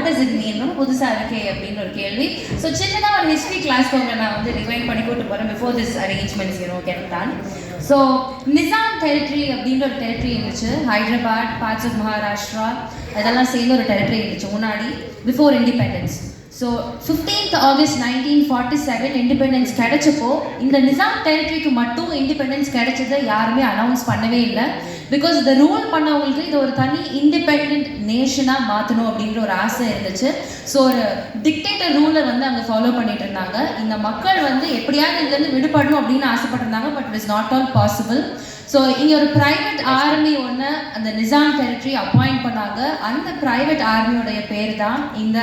Does it mean? ரொம்ப புதுசாக இருக்கே அப்படின்னு ஒரு கேள்வி. ஸோ சின்னதாக ஒரு ஹிஸ்ட்ரி கிளாஸ் உங்களை நான் வந்து ரிவைண்ட் பண்ணி கூட்டு போகிறேன் before this arrangements get done. So Nizam territory அப்படின்ற ஒரு டெரிட்டரி இருந்துச்சு. ஹைதராபாத், பார்ட்ஸ் ஆஃப் மகாராஷ்டிரா அதெல்லாம் சேர்ந்து ஒரு டெரிட்டரி இருந்துச்சு முன்னாடி, before independence. So 15th August 1947 independence கிடைச்சப்போ இந்த நிசாம் டெரிட்டரிக்கு மட்டும் இண்டிபெண்டன்ஸ் கிடைச்சதை யாருமே அனௌன்ஸ் பண்ணவே இல்லை. பிகாஸ் இதை ரூல் பண்ணவங்களுக்கு இது ஒரு தனி இண்டிபெண்ட் நேஷனாக மாற்றணும் அப்படின்ற ஒரு ஆசை இருந்துச்சு. ஸோ ஒரு டிக்டேட்டர் ரூலர் வந்து அங்கே ஃபாலோ பண்ணிட்டு இருந்தாங்க. இந்த மக்கள் வந்து எப்படியாவது இதுலேருந்து விடுபடணும் அப்படின்னு ஆசைப்பட்டிருந்தாங்க. But it is not all possible. So இங்கே ஒரு ப்ரைவேட் ஆர்மி ஒன்று அந்த நிசாம் டெரிட்டரி அப்பாயிண்ட் பண்ணாங்க. அந்த ப்ரைவேட் ஆர்மியோடைய பேர் தான் இந்த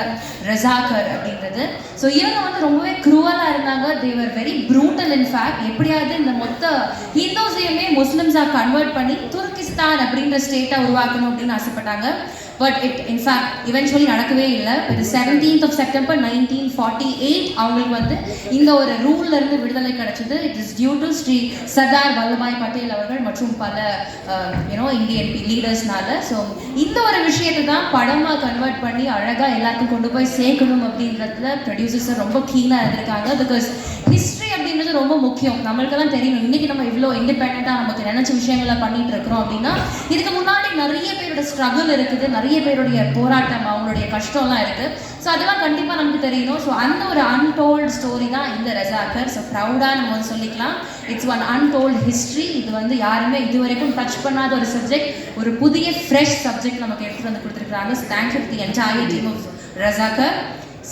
ரசாக்கர் அப்படின்றது. ஸோ இவங்க வந்து ரொம்பவே க்ரூவலாக இருந்தாங்க. தேவர் வெரி ப்ரூட்டல். இன்ஃபேக்ட் எப்படியாவது இந்த மொத்த ஹிந்துஸையுமே முஸ்லிம்ஸாக கன்வெர்ட் பண்ணி துர்கிஸ்தான் அப்படின்ற ஸ்டேட்டாக உருவாக்கணும் அப்படின்னு ஆசைப்பட்டாங்க. பட் இட் இன்ஃபேக்ட் இவென்ச்சுவலி நடக்கவே இல்லை. இது 17th September 1948 அவங்களுக்கு வந்து இந்த ஒரு ரூல்லேருந்து விடுதலை கிடைச்சது. It is due to Shri Sardar Vallabhbhai Patel அவர்கள் மற்றும் பல இந்தியன் லீடர்ஸ்னால. ஸோ இந்த ஒரு விஷயத்தை தான் படமாக கன்வெர்ட் பண்ணி அழகாக எல்லாருக்கும் கொண்டு போய் சேர்க்கணும் அப்படின்றதுல ப்ரொடியூசர்ஸ் ரொம்ப கீனாக இருந்திருக்காங்க. பிகாஸ் ஹிஸ்ட்ரி அப்படின்றது ரொம்ப முக்கியம். நம்மளுக்கெல்லாம் தெரியும் இன்னைக்கு நம்ம இவ்வளோ இண்டிபெண்ட்டாக நமக்கு நினைச்ச விஷயங்களை பண்ணிட்டு இருக்கிறோம் அப்படின்னா இதுக்கு முன்னாடி நிறைய பேரோட ஸ்ட்ரகிள் இருக்குது, நிறைய பேருடைய போராட்டம், அவங்களுடைய கஷ்டம்லாம் இருக்குது. ஸோ அதெல்லாம் கண்டிப்பாக நமக்கு தெரியணும். ஸோ அந்த ஒரு அன்டோல்டு ஸ்டோரி தான் இந்த ரசாக்கர். ஸோ ப்ரௌடாக நம்ம வந்து சொல்லிக்கலாம் இட்ஸ் ஒன் அன்டோல்டு ஹிஸ்ட்ரி. இது வந்து யாருமே இது வரைக்கும் டச் பண்ணாத ஒரு சப்ஜெக்ட், ஒரு புதிய ஃப்ரெஷ் சப்ஜெக்ட் நமக்கு எடுத்துகிட்டு வந்து கொடுத்துருக்காங்க. So thank you to the entire team of Razakar.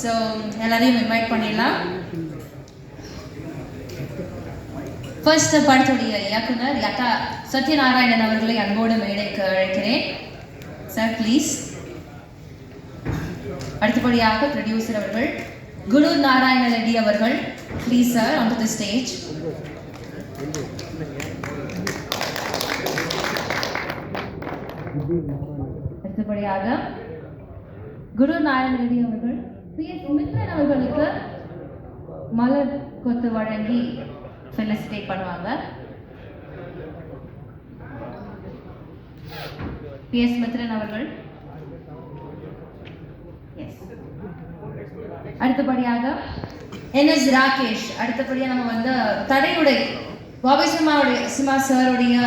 So எல்லாரையும் இன்வைட் பண்ணிடலாம். ஃபர்ஸ்ட் படத்துடைய இயக்குனர் யதா சத்யநாராயணன் அவர்களை அன்போடு மேடைக்கு அழைக்கிறேன். Sir please. அடுத்தபடியாக ப்ரொடியூசர் அவர்கள் குரு நாராயண ரெட்டி அவர்கள், please sir on to the stage. அடுத்தபடியாக குரு நாராயண ரெட்டி அவர்கள் PS மித்ரன் அவர்களுக்கு மலர் கொத்து வழங்கி ஃபெலிசிட்டேட் பண்ணுவாங்க. PS மித்ரன் அவர்கள். அடுத்தபடியாக NS ராகேஷ். அடுத்தபடியாக நம்ம வந்து தடையுடை பாபி சிம்மா சாருடைய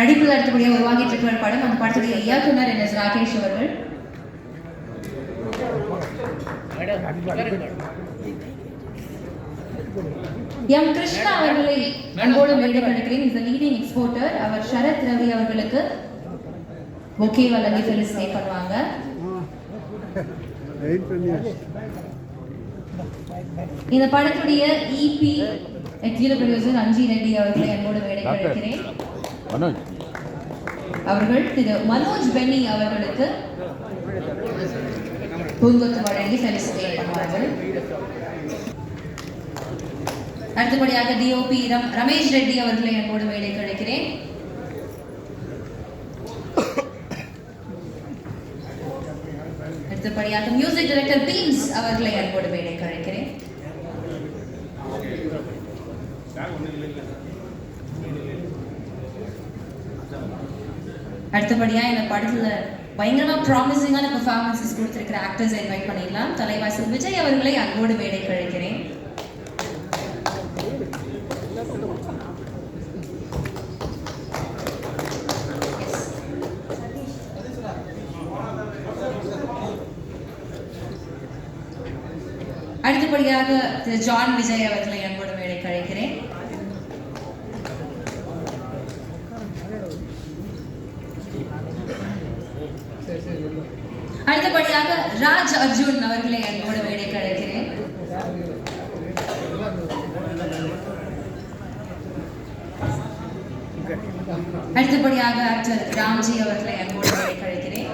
நடிப்பில் அடுத்தபடியாக உருவாகிட்டு இருக்கிற படம். அந்த படத்துடைய இயக்குனர் NS ராகேஷ் அவர்கள். எம் கிருஷ்ணா அவர்களை அன்போடு மேடைக்கு அழைக்கிறேன். Is the leading exporter. அவர் சரத் ரவி அவர்களுக்கு பொக்கே வழங்கி ஃபெலிசிட்டேட் பண்ணுவாங்க. இந்த படத்துடைய EP எக்ஸிக்யூட்டிவ் ப்ரொடியூசர் அஞ்சி ரெட்டி அவர்களை அன்போடு மேடைக்கு அழைக்கிறேன். அவர்கள் திரு மனோஜ் பென்னி அவர்களுக்கு பூங்கொத்து வழங்கி ஃபெலிசிட்டேட் பண்ணுவார்கள். அடுத்தபடியாக DOP ரமேஷ் ரெட்டி அவர்களை அன்போடு மேடைக்கு அழைக்கிறேன். அடுத்தபடியாக மியூசிக் டைரக்டர் பீம்ஸ் அவர்களை அன்போடு மேடைக்கு அழைக்கிறேன். அடுத்தபடியாக இந்த படத்துல பயங்கரமா ப்ராமிசிங்கான பெர்ஃபார்மன்ஸஸ் கொடுத்திருக்கிற ஆக்டர்ஸ் இன்வைட் பண்ணிடலாம். தலைவாசல் விஜய் அவர்களை அன்போடு மேடைக்கு அழைக்கிறேன். அடுத்தபடியாக திரு ஜான் விஜய் அவர்களை அன்போடு மேடைக்கு அழைக்கிறேன். அடுத்தபடியாக ராஜ் அர்ஜுன் அவர்களை அன்போடு மேடைக்கு அழைக்கிறேன். அடுத்தபடியாக ஆக்டர் ராம்ஜி அவர்களை அன்போடு மேடைக்கு அழைக்கிறேன்.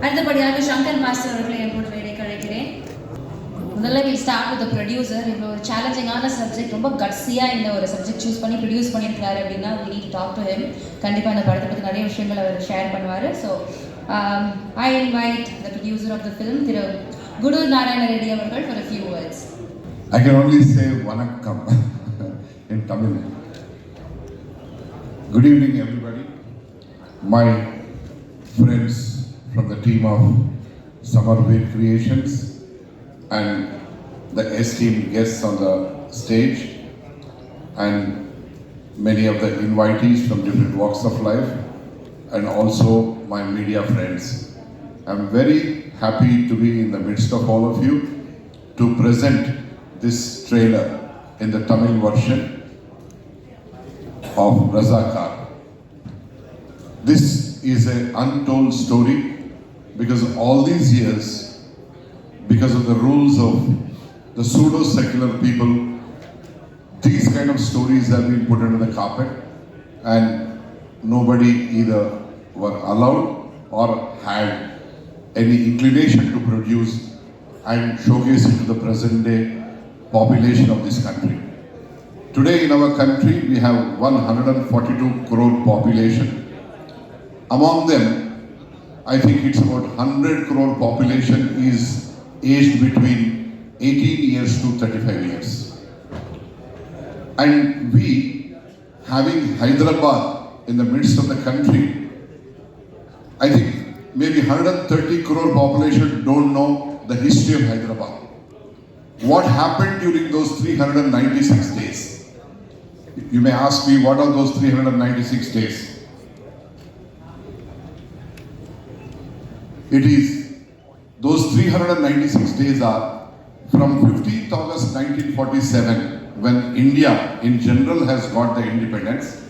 அடுத்தபடியாக சங்கர் மாஸ்டர் அவர்களை அன்போடு மேடைக்கு அழைக்கிறேன். முதல்ல we start with the producer. இப்போ ஒரு சேலஞ்சிங்கான சப்ஜெக்ட், ரொம்ப கட்ஸியாக இந்த ஒரு சப்ஜெக்ட் சூஸ் பண்ணி ப்ரொடியூஸ் பண்ணியிருக்காரு அப்படின்னா we need to talk to him. கண்டிப்பாக இந்த படத்தை பற்றி நிறைய விஷயங்கள் அவர் ஷேர் பண்ணுவார். So I invite the producer of the film, திரு குரு நாராயண ரெட்டி அவர்கள் for a few words. I can only say vanakkam in Tamil. Good evening, everybody. My friends from the team of Samarveer Creations and the esteemed guests on the stage and many of the invitees from different walks of life and also my media friends. I'm very happy to be in the midst of all of you to present this trailer in the Tamil version of Razakar. This is an untold story because all these years, because of the rules of the pseudo-secular people, these kind of stories have been put under the carpet and nobody either were allowed or had any inclination to produce and showcase it to the present day population of this country. Today in our country we have 142 crore population. Among them, I think it's about 100 crore population is aged between 18 years to 35 years. And we, having Hyderabad in the midst of the country, I think maybe 130 crore population don't know the history of Hyderabad. What happened during those 396 days? You may ask me, what are those 396 days? It is, those 396 days are from 15th August 1947, when India in general has got the independence,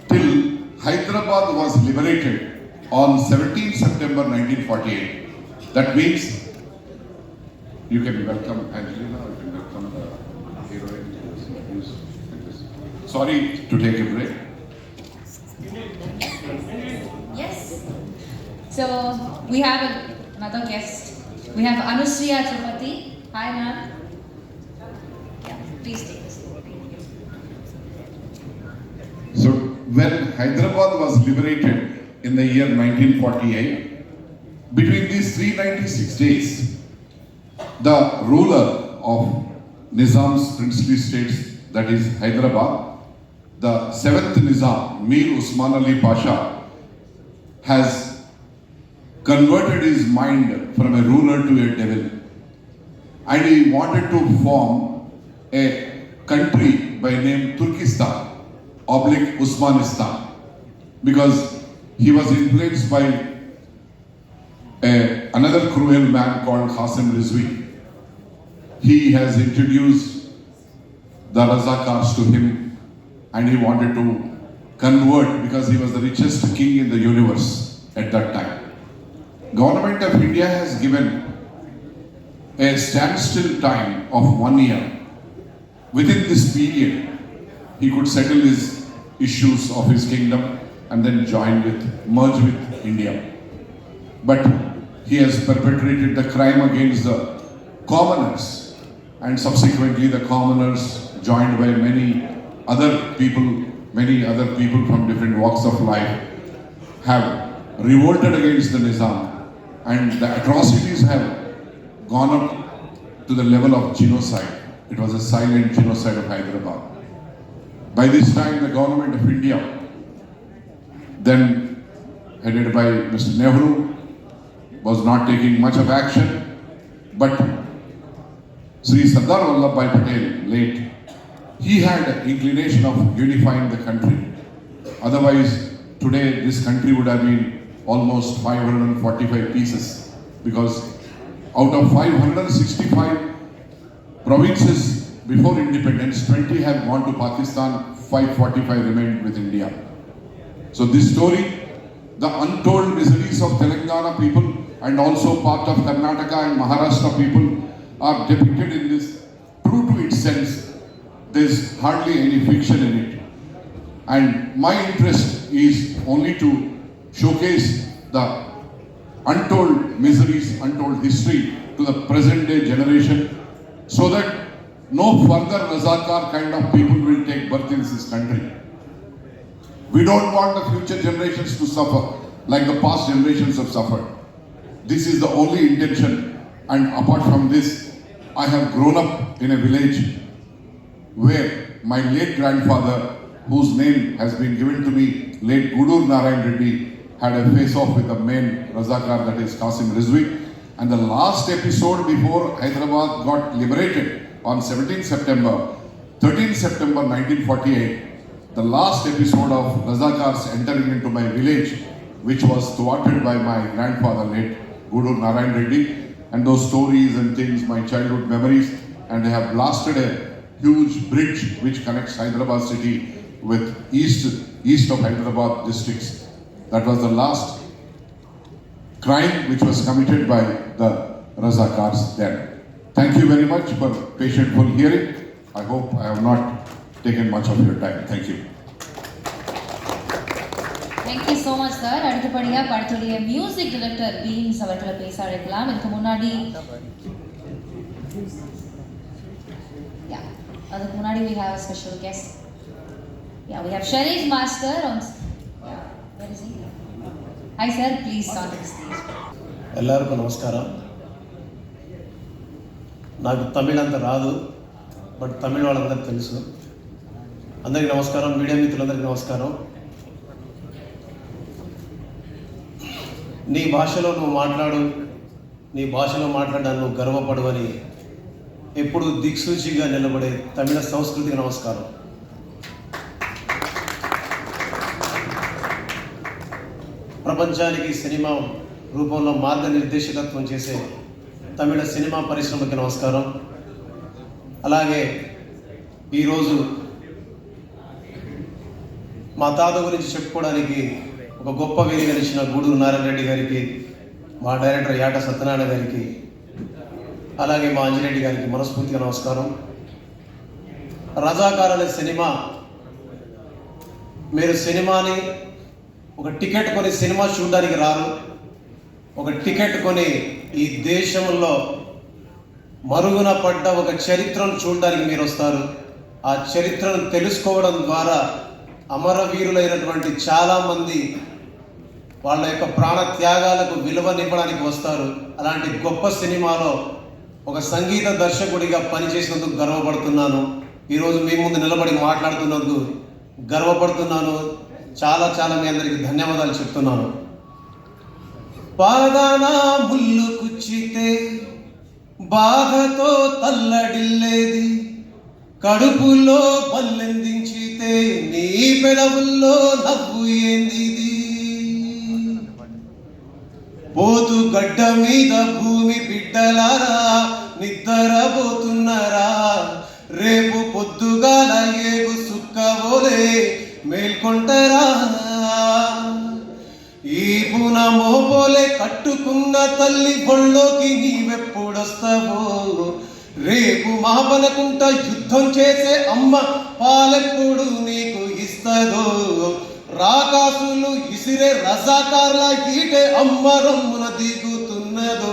till Hyderabad was liberated on 17th September 1948. That means, you can welcome Angelina, you can welcome the heroine. Sorry to take a break. Yes. So we have another guest. We have Anushriya Tripathi. Hi, ma'am. Yeah, please take this. So when Hyderabad was liberated in the year 1948, between these 396 days, the ruler of Nizam's princely states, that is Hyderabad, the 7th Nizam, Mir Usman Ali Pasha, has converted his mind from a ruler to a devil. And he wanted to form a country by name Turkestan, oblique Usmanistan, because he was influenced by another cruel man called Qasim Rizvi. He has introduced the Razakars to him and he wanted to convert because he was the richest king in the universe at that time. Government of India has given a standstill time of 1 year. Within this period, he could settle his issues of his kingdom and then merge with India. But he has perpetrated the crime against the commoners, and subsequently the commoners, joined by many other people from different walks of life, have revolted against the Nizam, and the atrocities have gone up to the level of genocide. It was a silent genocide of Hyderabad. By this time, the government of India, then headed by Mr. Nehru, was not taking much of action, but Sri Sardar Vallabhbhai Patel, late, he had an inclination of unifying the country. Otherwise, today this country would have been almost 545 pieces, because out of 565 provinces before independence, 20 have gone to Pakistan, 545 remained with India. So this story, the untold miseries of Telangana people and also part of Karnataka and Maharashtra people are depicted in this, true to its sense. There is hardly any fiction in it. And my interest is only to showcase the untold miseries, untold history to the present day generation, so that no further Razakar kind of people will take birth in this country. We don't want the future generations to suffer like the past generations have suffered. This is the only intention, and apart from this, I have grown up in a village where my late grandfather, whose name has been given to me, late Gudur Narayan Reddy, had a face-off with the main Razakar, that is Qasim Rizvi. And the last episode before Hyderabad got liberated on 17 September, 13 September 1948, the last episode of Razakars entering into my village, which was thwarted by my grandfather, late Gudur Narayan Reddy. And those stories and things, my childhood memories, and they have blasted a huge bridge which connects Hyderabad city with east of Hyderabad districts. That was the last crime which was committed by the Razakars then. Thank you very much for patientful hearing. I hope I have not taken much of your time. Thank you. Thank you so much, sir. அடுத்தபடியாக படத்துடைய music director beams அவர்களை பேச அழைக்கலாம். இதுக்கு முன்னாடி அதுக்கு முன்னாடி we have a special guest. Yeah, we have Sharish Master on. Yeah, where is he? Hi sir, please start the stage. ಎಲ್ಲರಿಗೂ ನಮಸ್ಕಾರ. నాకు తమిళ్ అంత రాదు, బట్ తమిళ వాళ్ళందరికీ తెలుసు. అందరికీ నమస్కారం, మీడియా మిత్రులందరికీ నమస్కారం. నీ భాషలో నువ్వు మాట్లాడు, నీ భాషలో మాట్లాడడానికి నువ్వు గర్వపడు అని ఎప్పుడు దిక్సూచిగా నిలబడే తమిళ సంస్కృతికి నమస్కారం. ప్రపంచానికి సినిమా రూపంలో మార్గనిర్దేశకత్వం చేసే తమిళ సినిమా పరిశ్రమకి నమస్కారం. అలాగే ఈరోజు మా తాత గురించి చెప్పుకోవడానికి ఒక గొప్ప వేదిక ఇచ్చిన గూడూరు నారాయణ రెడ్డి గారికి, మా డైరెక్టర్ యాట సత్యనారాయణ గారికి, అలాగే మా అంజిరెడ్డి గారికి మనస్ఫూర్తిగా నమస్కారం. రజాకార్ అనే సినిమా, మీరు సినిమాని ఒక టికెట్ కొని సినిమా చూడడానికి రారు, ఒక టికెట్ కొని ఈ దేశంలో మరుగున పడ్డ ఒక చరిత్రను చూడడానికి మీరు వస్తారు. ఆ చరిత్రను తెలుసుకోవడం ద్వారా అమరవీరులైనటువంటి చాలామంది వాళ్ళ యొక్క ప్రాణ త్యాగాలకు విలువనివ్వడానికి వస్తారు. అలాంటి గొప్ప సినిమాలో ఒక సంగీత దర్శకుడిగా పనిచేసినందుకు గర్వపడుతున్నాను. ఈరోజు మీ ముందు నిలబడి మాట్లాడుతున్నందుకు గర్వపడుతున్నాను. చాలా చాలా మీ అందరికీ ధన్యవాదాలు చెప్తున్నాను. పాదాన ముళ్ళు కుచ్చితే బాధతో తల్లడిల్లేది, కడుపులో పల్లెందించితే నీ పెదవుల్లో నవ్వు ఏందిది, పోతు గడ్డ మీద భూమి బిడ్డలారా నిద్రపోతున్నారా, రేపు పొద్దుగాల ఏగు సుక్కవోలే మేల్కొంటరా, ఈ పున మోపోలే కట్టుకున్న తల్లి బొళ్ళోకి నీవెప్పుడొస్తావో, రేపు మాపనకుంట యుద్ధం చేసే అమ్మ పాలెప్పుడు నీకు ఇస్తదో, రాకాసులు ఇసిరే రజాకార్ల ఈటే అమ్మ రమ్మున దిగుతున్నదో,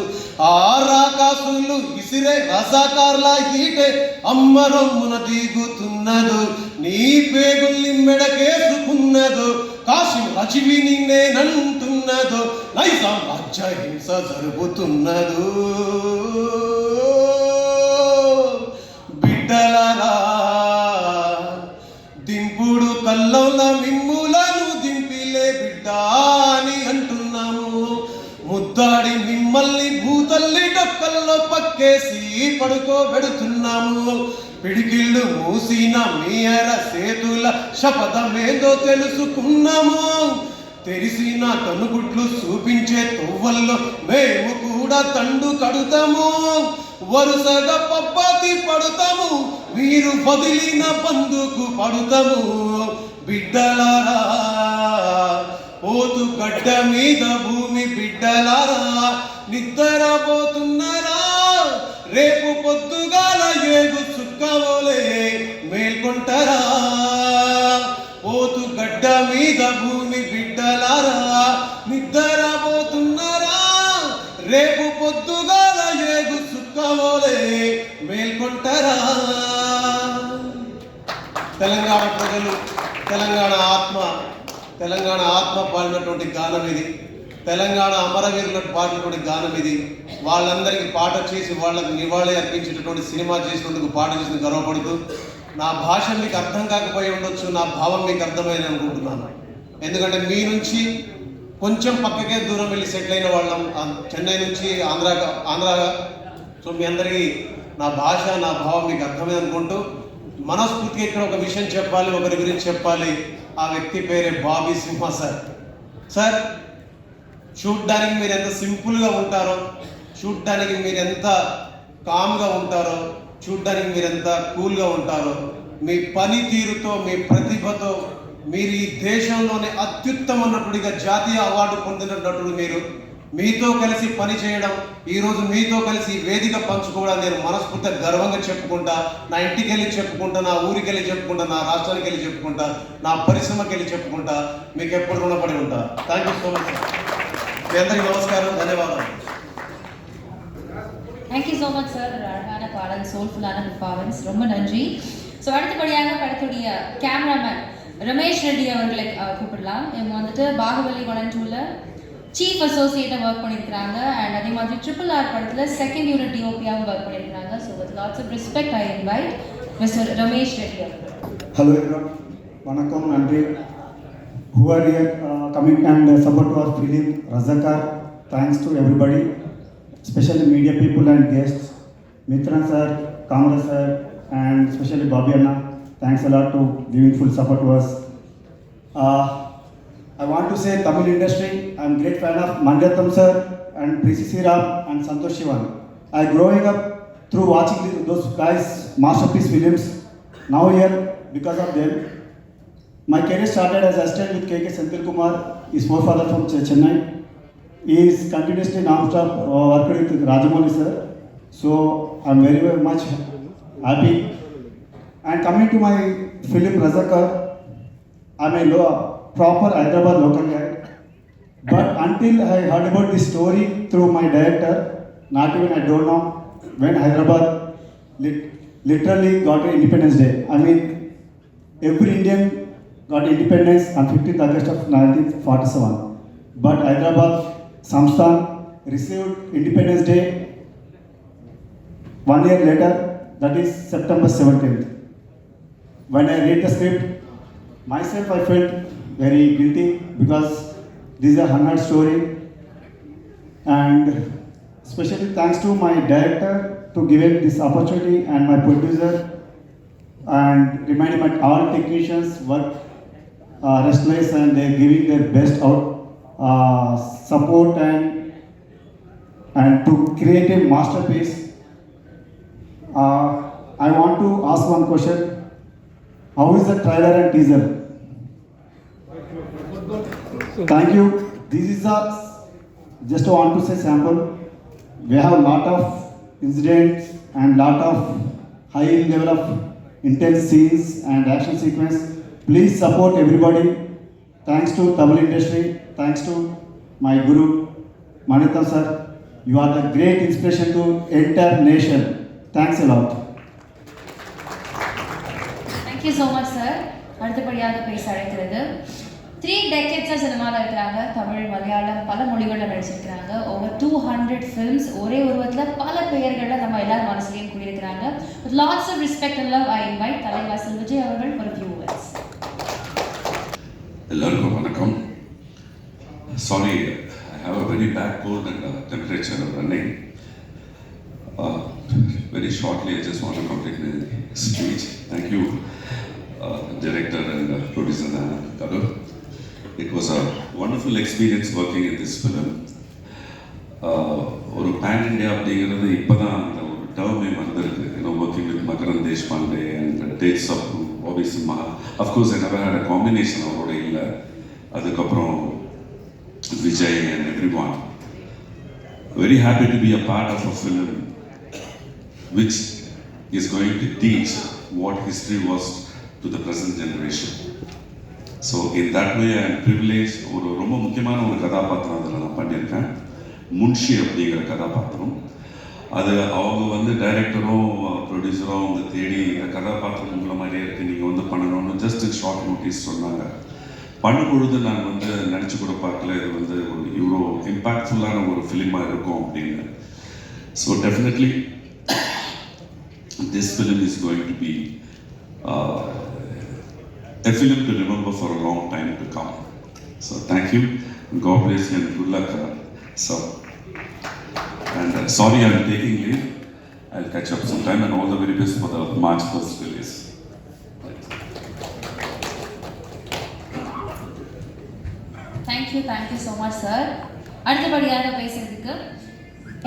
ఆ రాకాసులు ఇసిరే రజాకార్ల ఈటే అమ్మ రమ్మున దిగుతున్నదో, నీ పేగుల్ని మెడకేసుకున్నదో, కాశీ రచివి నిన్నేనంటున్నదో, నైజాం రాజ్య హింస జరుగుతున్నదో. బిడ్డలరా దింపుడు కల్లంల మిమ్ములను దింపిలే బిడ్డ అని అంటున్నాము, ముద్దాడి మిమ్మల్ని భూతల్లి డొక్కల్లో పక్కేసి పడుకోబెడుతున్నాము, పిడికిళ్ళు మూసిన మీ ఎర సేతుల శపథమేదో తెలుసుకున్నాము, తెరిసిన కనుగుడ్లు చూపించే తొవ్వల్లో మేము కూడా తండు కడుతాము, వరుసగా పబ్బతి పడుతాము, మీరు వదిలిన బందుకు పడుతాము. బిడ్డలారా పోతు గడ్డ మీద భూమి బిడ్డలారా నిద్రపోతున్నారా, రేపు పొద్దుగాల ఏగు సుక్కవోలే మేల్కొంటారా, పోతు గడ్డ మీద భూమి బిడ్డలారా నిద్రపోతున్నారా, రేపు పొద్దుగాల ఏగు సుక్కవోలే మేల్కొంటారా. తెలంగాణ ప్రజలు, తెలంగాణ ఆత్మ పాడినటువంటి గానం ఇది. తెలంగాణ అమరవీరులకు పాడినటువంటి గానం ఇది. వాళ్ళందరికీ పాట చేసి వాళ్ళకి నివాళి అర్పించేటటువంటి సినిమా చేసినందుకు పాట చేసిన గర్వపడుతూ, నా భాష మీకు అర్థం కాకపోయి ఉండొచ్చు, నా భావం మీకు అర్థమైంది అనుకుంటున్నాను. ఎందుకంటే మీ నుంచి కొంచెం పక్కకే దూరం వెళ్ళి సెటిల్ అయిన వాళ్ళం, చెన్నై నుంచి ఆంధ్ర. సో మీ అందరికీ నా భాష నా భావం మీకు అర్థమైంది అనుకుంటూ, మనస్ఫూర్తిగా ఇక్కడ ఒక విషయం చెప్పాలి, ఒకరి గురించి చెప్పాలి. ఆ వ్యక్తి పేరే బాబీ సింహ సార్. సార్, చూడ్డానికి మీరు ఎంత సింపుల్గా ఉంటారో, చూడ్డానికి మీరు ఎంత కామ్గా ఉంటారో, చూడ్డానికి మీరు ఎంత కూల్గా ఉంటారో, మీ పనితీరుతో మీ ప్రతిభతో మీరు ఈ దేశంలోనే అత్యుత్తమ నటుడిగా జాతీయ అవార్డు పొందిన నటుడు మీరు. మీతో కలిసి పని చేయడం, ఈరోజు మీతో కలిసి వేదిక పంచుకోవడం నేను మనస్ఫూర్తిగా గర్వంగా చెప్పుకుంటా. నా ఇంటికి వెళ్ళి చెప్పుకుంటా, నా ఊరికి వెళ్ళి చెప్పుకుంటా, నా రాష్ట్రానికి వెళ్ళి చెప్పుకుంటా, నా పరిశ్రమకి వెళ్ళి చెప్పుకుంటా. మీకు ఎప్పుడు రుణపడి ఉంటా. Thank you so much. మీ అందరికీ நமஸ்காரம், ధన్యవాదాలు. Thank you so much sir. ஒரு அழகான பாடல், சோல்ஃபுல்லான பர்ஃபார்மன்ஸ், ரொம்ப நன்றி. ஸோ அடுத்தபடியாக படத்துடைய கேமராமேன் ரமேஷ் ரெட்டி அவர்களை கூப்பிடலாம். இவங்க வந்துட்டு பாகுபலி 1 and 2ல சீஃப் அசோசியேட்டாக ஒர்க் பண்ணியிருக்கிறாங்க. அண்ட் அதே மாதிரி RRR படத்தில் செகண்ட் யூனிட் டிஓபியாகவும் ஒர்க் பண்ணியிருக்கிறாங்க. So with lots of respect I invite mister Ramesh Reddy அவர்கள். Hello everyone, வணக்கம், நன்றி. Who are here coming and support our film Razakar. Thanks to everybody, especially media people and guests, Mithran sir, Kamra sir, and especially Bobby Anna. Thanks a lot to giving full support to us. I want to say Tamil industry, I'm great fan of Mandatham sir and Prisi Siram and Santosh Shivan. I growing up through watching those guys masterpiece films. Now here because of them. My career started as assistant with KK Senthil Kumar, his forefather from Chennai. He is continuously non-stop working with Rajamouli sir. So I'm very, very much happy. And coming to my film Razakar, I'm a proper Hyderabad local guy. But until I heard about this story through my director, not even I don't know when Hyderabad literally got an Independence Day. I mean, every Indian got independence on 15th August of 1947. But Hyderabad, Samsthan received Independence Day 1 year later, that is September 17th. When I read the script, myself I felt very guilty because this is a unheard story. And especially thanks to my director to giving this opportunity and my producer and reminding my all technicians work restless and they're giving their best out support and to create a masterpiece. I want to ask one question. How is the trailer and teaser? Thank you. This is just want to say sample. We have a lot of incidents and lot of high level of intense scenes and action sequence. Please support everybody. Thanks to Tamil industry. Thanks to my guru, Manitham sir. You are the great inspiration to entire nation. Thanks a lot. Thank you so much sir. அடுத்தபடியாக பேச அழைக்கிறது 3 decades சினிமாவில் இருக்கிறாங்க. தமிழ், மலையாளம், பல மொழிகளில் நடிச்சிருக்கிறாங்க. Over 200 films, ஒரே உருவத்தில் பல பெயர்களில் நம்ம எல்லாரும் மனசுலையும் கூடியிருக்கிறாங்க. With lots of respect and love I invite Thalaivasal Vijay அவர்கள் ஒரு ஃபியூ வேர்ட்ஸ். எல்லாருக்கும் வணக்கம். Sorry, I have a very bad cold and temperature running. Very shortly, I just want to complete my speech. Thank you, director and producer Kadu. It was a wonderful experience working in this film. ஒரு pan India அப்படிங்கிறது இப்போதான் அந்த ஒரு டேர்மே வந்திருக்கு. Working with Makaran Deshpande and dates of Bobby Simha. Of course, I never had a combination அவரோட இல்லை. அதுக்கப்புறம் Vijay and everyone. Very happy to be a part of a film which is going to teach what history was to the present generation. So in that way I am privileged. ஒரு ரொம்ப முக்கியமான ஒரு கதாபாத்திரம் அதில் நான் பண்ணியிருக்கேன். முன்ஷி அப்படிங்கிற கதாபாத்திரம். அது அவங்க டைரக்டரும் ப்ரொடியூசரும் அவங்க தேடி இந்த கதாபாத்திரம் உங்களை மாதிரியே இருக்குது, நீங்கள் பண்ணணும்னு ஜஸ்ட் ஷார்ட் நோட்டீஸ் சொன்னாங்க. பண்ணும்பொழுது நான் நினச்சி கூட பார்க்கல இது ஒரு யூரோ இம்பாக்ட்ஃபுல்லான ஒரு ஃபிலிமாக இருக்கும் அப்படின்னு. So definitely this film is going to be a film to remember for a long time to come. So thank you, God bless you and good luck, sir. And sorry I'm taking leave. I'll catch up sometime and all the very best for the March 1st release. Thank you so much, sir. அடுத்தபடியாக பேசுறதுக்கு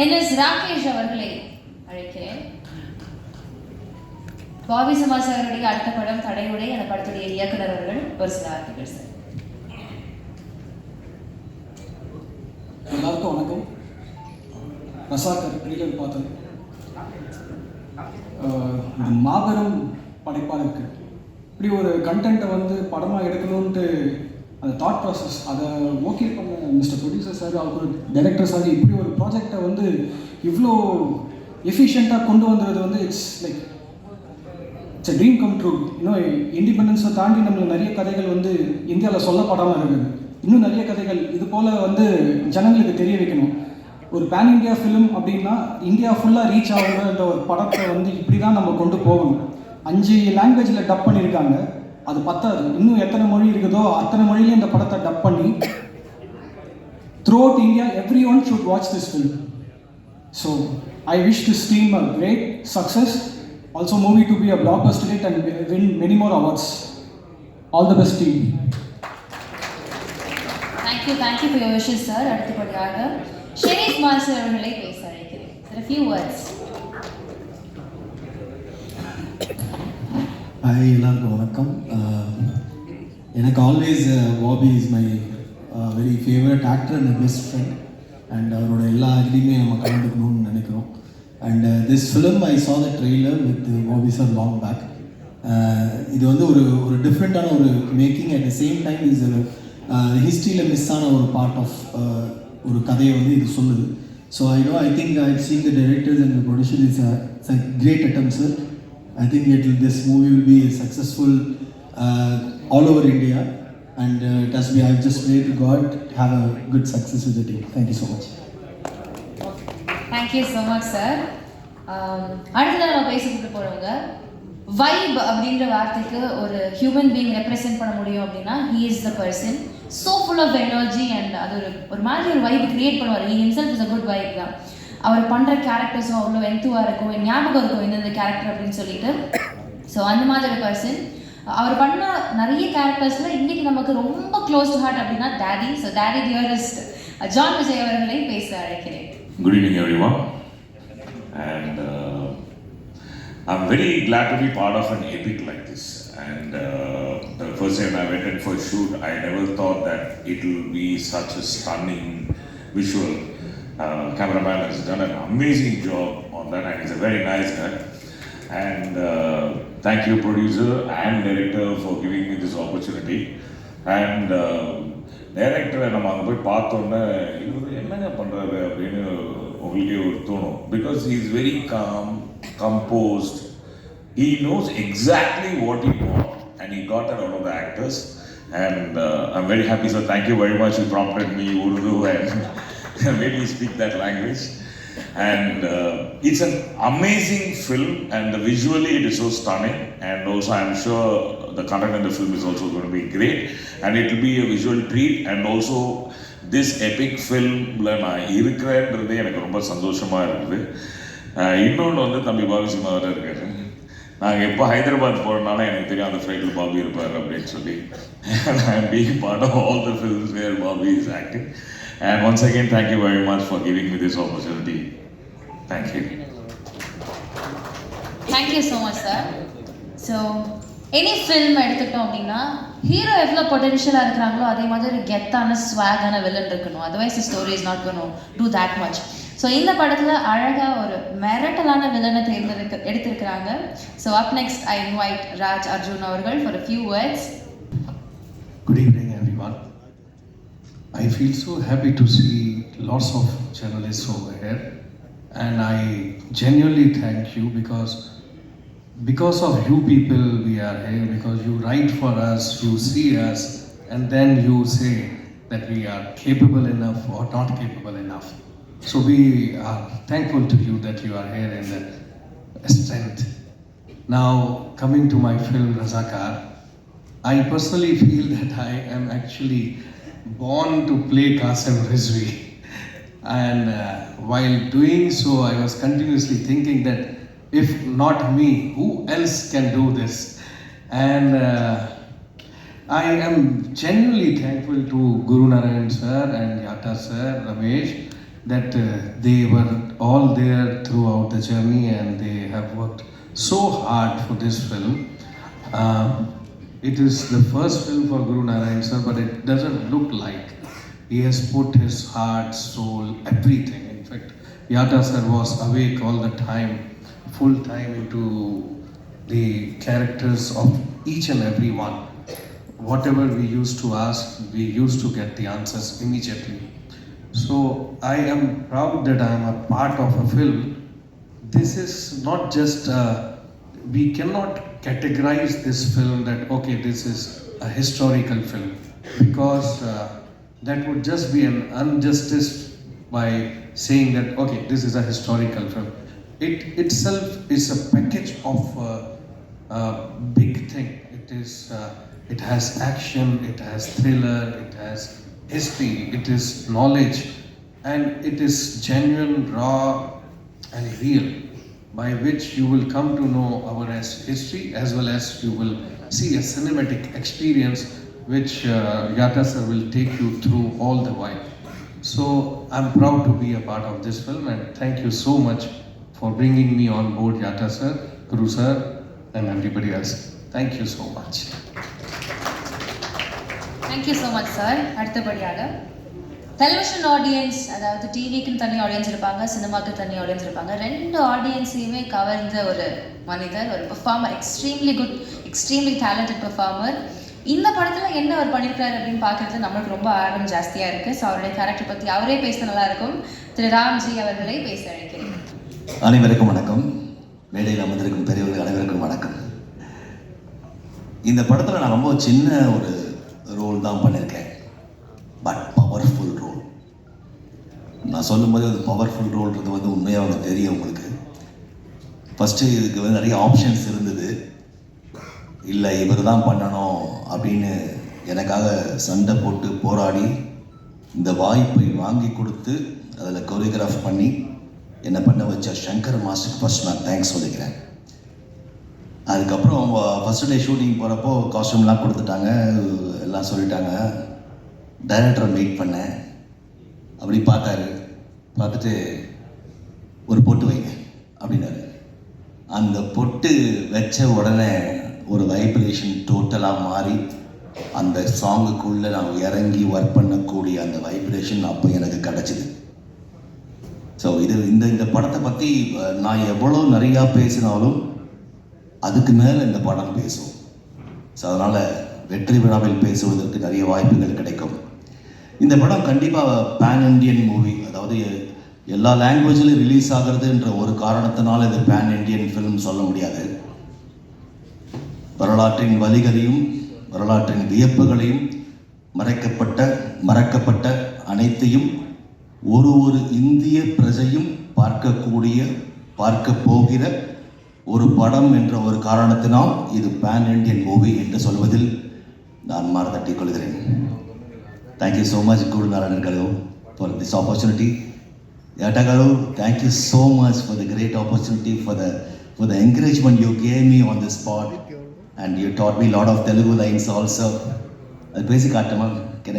NS Rakesh அவர்களை அழைக்கிறேன். Bobby Samaj அவருடைய அடுத்த படம் தடையுடை, அந்த படத்துடைய இயக்குனர் அவர்கள் ஒரு சில வார்த்தைகள் சார். எல்லாருக்கும் வணக்கம். ரசாக்கர் ட்ரெய்லர் பார்த்தது இது மாபெரும் படைப்பாக இருக்குது. இப்படி ஒரு கண்டென்ட்டை வந்து படமாக எடுக்கணுன்ட்டு அந்த தாட் ப்ராசஸ் அதை ஓகே பண்ண மிஸ்டர் ப்ரொடியூசர் சார், அவர் டைரக்டர் சார், இப்படி ஒரு ப்ராஜெக்டை வந்து இவ்வளோ எஃபிஷியண்ட்டாக கொண்டு வந்தது வந்து it's a dream come true. இன்னும் இண்டிபெண்டன்ஸை தாண்டி நம்மளுக்கு நிறைய கதைகள் வந்து இந்தியாவில் சொல்லப்படாமல் இருக்குது. இன்னும் நிறைய கதைகள் இது போல் வந்து ஜனங்களுக்கு தெரிய வைக்கணும். ஒரு பேன் இந்தியா ஃபிலிம் அப்படின்னா இந்தியா ஃபுல்லாக ரீச் ஆகுன்ற ஒரு படத்தை வந்து இப்படி தான் நம்ம கொண்டு போகணும். 5 லாங்குவேஜில் டப் பண்ணியிருக்காங்க, அது பத்தாது. இன்னும் எத்தனை மொழி இருக்குதோ அத்தனை மொழியிலையும் இந்த படத்தை டப் பண்ணி throughout India everyone should watch this film. So I wish this team a great success. Also movie to be a blockbuster hit and win many more awards. All the best team. Thank you for your wishes, sir. அடுத்தபடியாக Sharif master அவர்களை பேச அழைக்கிறேன். Sir, a few words. Hi, எல்லாருக்கும் வணக்கம். எனக்கு always Bobby is my very favourite actor and best friend. And அவரோட எல்லா இதுலேயுமே நம்ம கலந்துக்கணும்னு நினைக்கிறோம். And this film I saw the trailer with Bobby sir long back. இது வந்து ஒரு டிஃப்ரெண்ட்டான ஒரு making. At the same time is ஹிஸ்ட்ரியில் மிஸ் ஆன ஒரு பார்ட் ஆஃப் ஒரு கதையை வந்து இது சொல்லுது. So I think I seen the directors and the producer is a great attempt, sir. I think this movie will be successful all over India, and it has been, I've just prayed to God to have a good success with the team. Thank you so much. Thank you so much, sir. அடுத்ததாக நம்ம பேசிக்கிட்டு போகிறவங்க vibe அப்படின்ற வார்த்தைக்கு ஒரு human being represent பண்ண முடியும் அப்படின்னா he is the person so full of energy and அது ஒரு மாதிரி ஒரு வைப் கிரியேட் பண்ணுவார். he himself is a good vibe தான். அவர் பண்ணுற கேரக்டர்ஸும் அவ்வளோ எந்துவாக இருக்கும், ஞாபகம் இருக்கும் இந்த கேரக்டர் அப்படின்னு சொல்லிட்டு. ஸோ அந்த மாதிரி ஒரு பர்சன். அவர் பண்ண நிறைய கேரக்டர்ஸில் இன்றைக்கி நமக்கு ரொம்ப க்ளோஸ் டு ஹார்ட் அப்படின்னா daddy. So daddy dearest John Vijay அவர்களை பேச அழைக்கிறேன். Good evening, everyone, and I'm very glad to be part of an epic like this. And the first time I went in for a shoot, I never thought that it will be such a stunning visual. Cameraman has done an amazing job on that, and he's a very nice guy. And thank you, producer and director, for giving me this opportunity. And டைரக்டரை நம்ம அங்கே போய் பார்த்தோன்னே இவர் என்னங்க பண்ணுறாரு அப்படின்னு உங்களுக்கே ஒரு தோணும். Because he is very calm, composed, he knows exactly what he want and he got at all of the actors. And I'm very happy sir. Thank you very much. You prompted me Urdu and made me speak that language. And it's an amazing film, and visually it is so stunning, and also I'm sure the content in the film is also going to be great, and it will be a visual treat. And also this epic film நான் இருக்கிறேன்றது எனக்கு ரொம்ப சந்தோஷமாக இருக்குது. இன்னொன்று வந்து தம்பி Bobby Simha வர இருக்காரு. நாங்கள் எப்போ ஹைதராபாத் போகிறனால எனக்கு தெரியும் அந்த ஃப்ளைட்டில் பாபி இருப்பார் அப்படின்னு சொல்லி. And I am being part of all the films where Bobby is acting. And once again, thank you very much for giving me this opportunity. Thank you. Thank you so much, sir. So, any film எடுத்துட்டோம் அப்படின்னா hero எவ்வளோ பொட்டென்ஷியலாக இருக்கிறாங்களோ அதே மாதிரி கெத்தான ஸ்வாகான villain இருக்கணும். Otherwise the story is not cone to that much. So இந்த படத்தில் அழகாக ஒரு மிரட்டலான வில்லனை எடுத்திருக்கிறாங்க. So up next I invite Raj Arjun அவர்கள் for a few words. Good evening, everyone. I feel so happy to see lots of journalists over here, and I genuinely thank you because of you people we are here, because you write for us, you see us, and then you say that we are capable enough or not capable enough. So we are thankful to you that you are here in the strength. Now, coming to my film Razakar, I personally feel that I am actually born to play Qasim Rizvi. And while doing so, I was continuously thinking that if not me, who else can do this? And I am genuinely thankful to Guru Narayan sir and Yata sir, Ramesh, that they were all there throughout the journey and they have worked so hard for this film. It is the first film for Guru Narayan sir, but it doesn't look like. He has put his heart, soul, everything. In fact, Yata sir was awake all the time, full time into the characters of each and every one. Whatever we used to ask, we used to get the answers immediately. So I am proud that I am a part of a film. This is not just, we cannot categorize this film that, okay, this is a historical film, because that would just be an injustice by saying that, okay, this is a historical film. It itself is a package of a big thing. It has action, it has thriller, it has history, it is knowledge, and it is genuine, raw, and real, by which you will come to know our history as well as you will see a cinematic experience which Yata sir will take you through all the while. So I'm proud to be a part of this film, and thank you so much for bringing me on board, Yata sir, Guru sir, and everybody else. Thank you so much. Thank you so much sir. அடுத்தபடியாக television audience, அதாவது டிவிக்குன்னு தனி audience இருப்பாங்க, சினிமாக்கு தனி audience இருப்பாங்க. ரெண்டு ஆடியன்ஸையுமே கவர்ந்த ஒரு மனிதர், ஒரு performer, extremely good, extremely talented performer. இந்த படத்தில் என்ன அவர் பண்ணியிருக்காரு அப்படின்னு பார்க்குறது நம்மளுக்கு ரொம்ப ஆர்வம் ஜாஸ்தியாக இருக்குது. ஸோ அவருடைய கேரக்டர் பற்றி அவரே பேச நல்லா இருக்கும். திரு ராம்ஜி அவர்களை பேச அழைக்கிறேன். அனைவருக்கும் வணக்கம். மேடையில் அமர்ந்திருக்கும் பெரியவர்கள் அனைவருக்கும் வணக்கம். இந்த படத்தில் நான் ரொம்ப சின்ன ஒரு ரோல் தான் பண்ணியிருக்கேன், பட் பவர்ஃபுல் ரோல். நான் சொல்லும்போது அது பவர்ஃபுல் ரோல்ன்றது வந்து உண்மையாக அவனுக்கு தெரியும் உங்களுக்கு. ஃபஸ்ட்டு இதுக்கு வந்து நிறைய ஆப்ஷன்ஸ் இருந்தது. இல்லை இவர் தான் பண்ணணும் அப்படின்னு எனக்காக சண்டை போட்டு போராடி இந்த வாய்ப்பை வாங்கி கொடுத்து அதில் கொரியோகிராஃப் பண்ணி என்னை பண்ண வச்ச சங்கர் மாஸ்டருக்கு ஃபஸ்ட் நான் தேங்க்ஸ் சொல்லிக்கிறேன். அதுக்கப்புறம் ஃபஸ்ட் டே ஷூட்டிங் போகிறப்போ காஸ்டியூம்லாம் கொடுத்துட்டாங்க, எல்லாம் சொல்லிட்டாங்க. டைரக்டரை மீட் பண்ணேன். அப்படி பார்த்துட்டு ஒரு பொட்டு வைங்க அப்படின்னாரு. அந்த பொட்டு வச்ச உடனே ஒரு வைப்ரேஷன் டோட்டலாக மாறி அந்த சாங்குக்குள்ளே நான் இறங்கி ஒர்க் பண்ணக்கூடிய அந்த வைப்ரேஷன் அப்போ எனக்கு கிடச்சிது. ஸோ இந்த படத்தை பற்றி நான் எவ்வளோ நிறையா பேசினாலும் அதுக்கு மேலே இந்த படம் பேசும். ஸோ அதனால் வெற்றி விழாவில் பேசுவதற்கு நிறைய வாய்ப்புகள் கிடைக்கும். இந்த படம் கண்டிப்பாக பேன் இண்டியன் மூவி, அதாவது எல்லா லாங்குவேஜிலும் ரிலீஸ் ஆகிறதுன்ற ஒரு காரணத்தினால இது பேன் இண்டியன் ஃபிலிம் சொல்ல முடியாது. வரலாற்றின் வலிகளையும் வரலாற்றின் வியப்புகளையும் மறக்கப்பட்ட அனைத்தையும் ஒரு இந்திய பிரஜையும் பார்க்க போகிற ஒரு படம் என்ற ஒரு காரணத்தினால் இது பேன் இண்டியன் மூவி என்று சொல்வதில் நான் மாறுதட்டிக் கொள்கிறேன். Thank you so much Guru Narayanan garu for this opportunity. Yata garu, thank you so much for the great opportunity, for the encouragement you gave me on the spot, and you taught me a lot of Telugu lines also. Basic Atama, can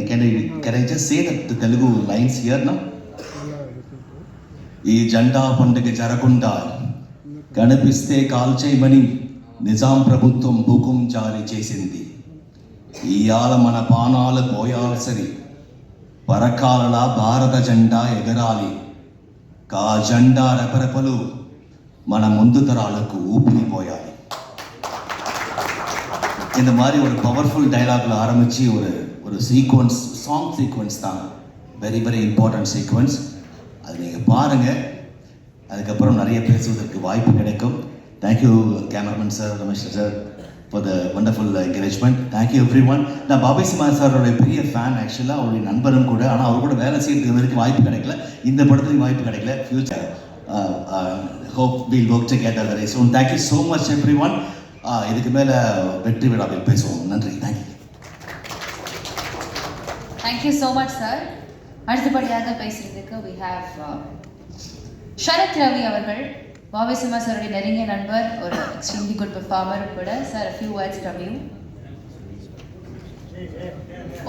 I just say the Telugu lines here now? ఈ జెండా పండుగ జరగకుండా కనిపిస్తే కాల్చేయమని నిజాం ప్రభుత్వం హుకుం జారీ చేసింది. ఇయాల మన పానాలు పోయాల్సరి పరకాలలా భారత జెండా ఎగరాలి. కా జెండా రెపరెపలు మన ముందు తరాలకు ఊపిరిపోయాలి. இந்த மாதிரி ஒரு பவர்ஃபுல் டைலாக்ல ஆரம்பித்து ஒரு சீக்வன்ஸ், சாங் சீக்வன்ஸ் தான், வெரி வெரி இம்பார்ட்டன்ட் சீக்வன்ஸ். அது நீங்கள் பாருங்கள், அதுக்கப்புறம் நிறைய பேசுவதற்கு வாய்ப்பு கிடைக்கும். Thank you cameraman sir, Ramesh sir, for the wonderful encouragement. Thank you every one. நான் பாபி சிம்ஹா சாரோடைய பெரிய ஃபேன் ஆக்சுவலாக, அவருடைய நண்பரும் கூட. ஆனால் அவர் கூட வேலை செய்யறதுக்கு வரைக்கும் வாய்ப்பு கிடைக்கல, இந்த படத்துலையும் வாய்ப்பு கிடைக்கல. Future hope we'll work together very soon. Thank you so much everyone. இதுக்கு மேலே வெற்றி விழாவில் பேசுவோம். நன்றி. Thank you. Thank you so much sir. அடுத்தபடியாக பேசுறதுக்கு we have ஷரத் ரவி அவர்கள், பாபி சிம்ஹா சாருடைய நெருங்கிய நண்பர், ஒரு எக்ஸ்ட்ரீம்லி குட் பெர்ஃபார்மர் கூட. Sir, a few words from you.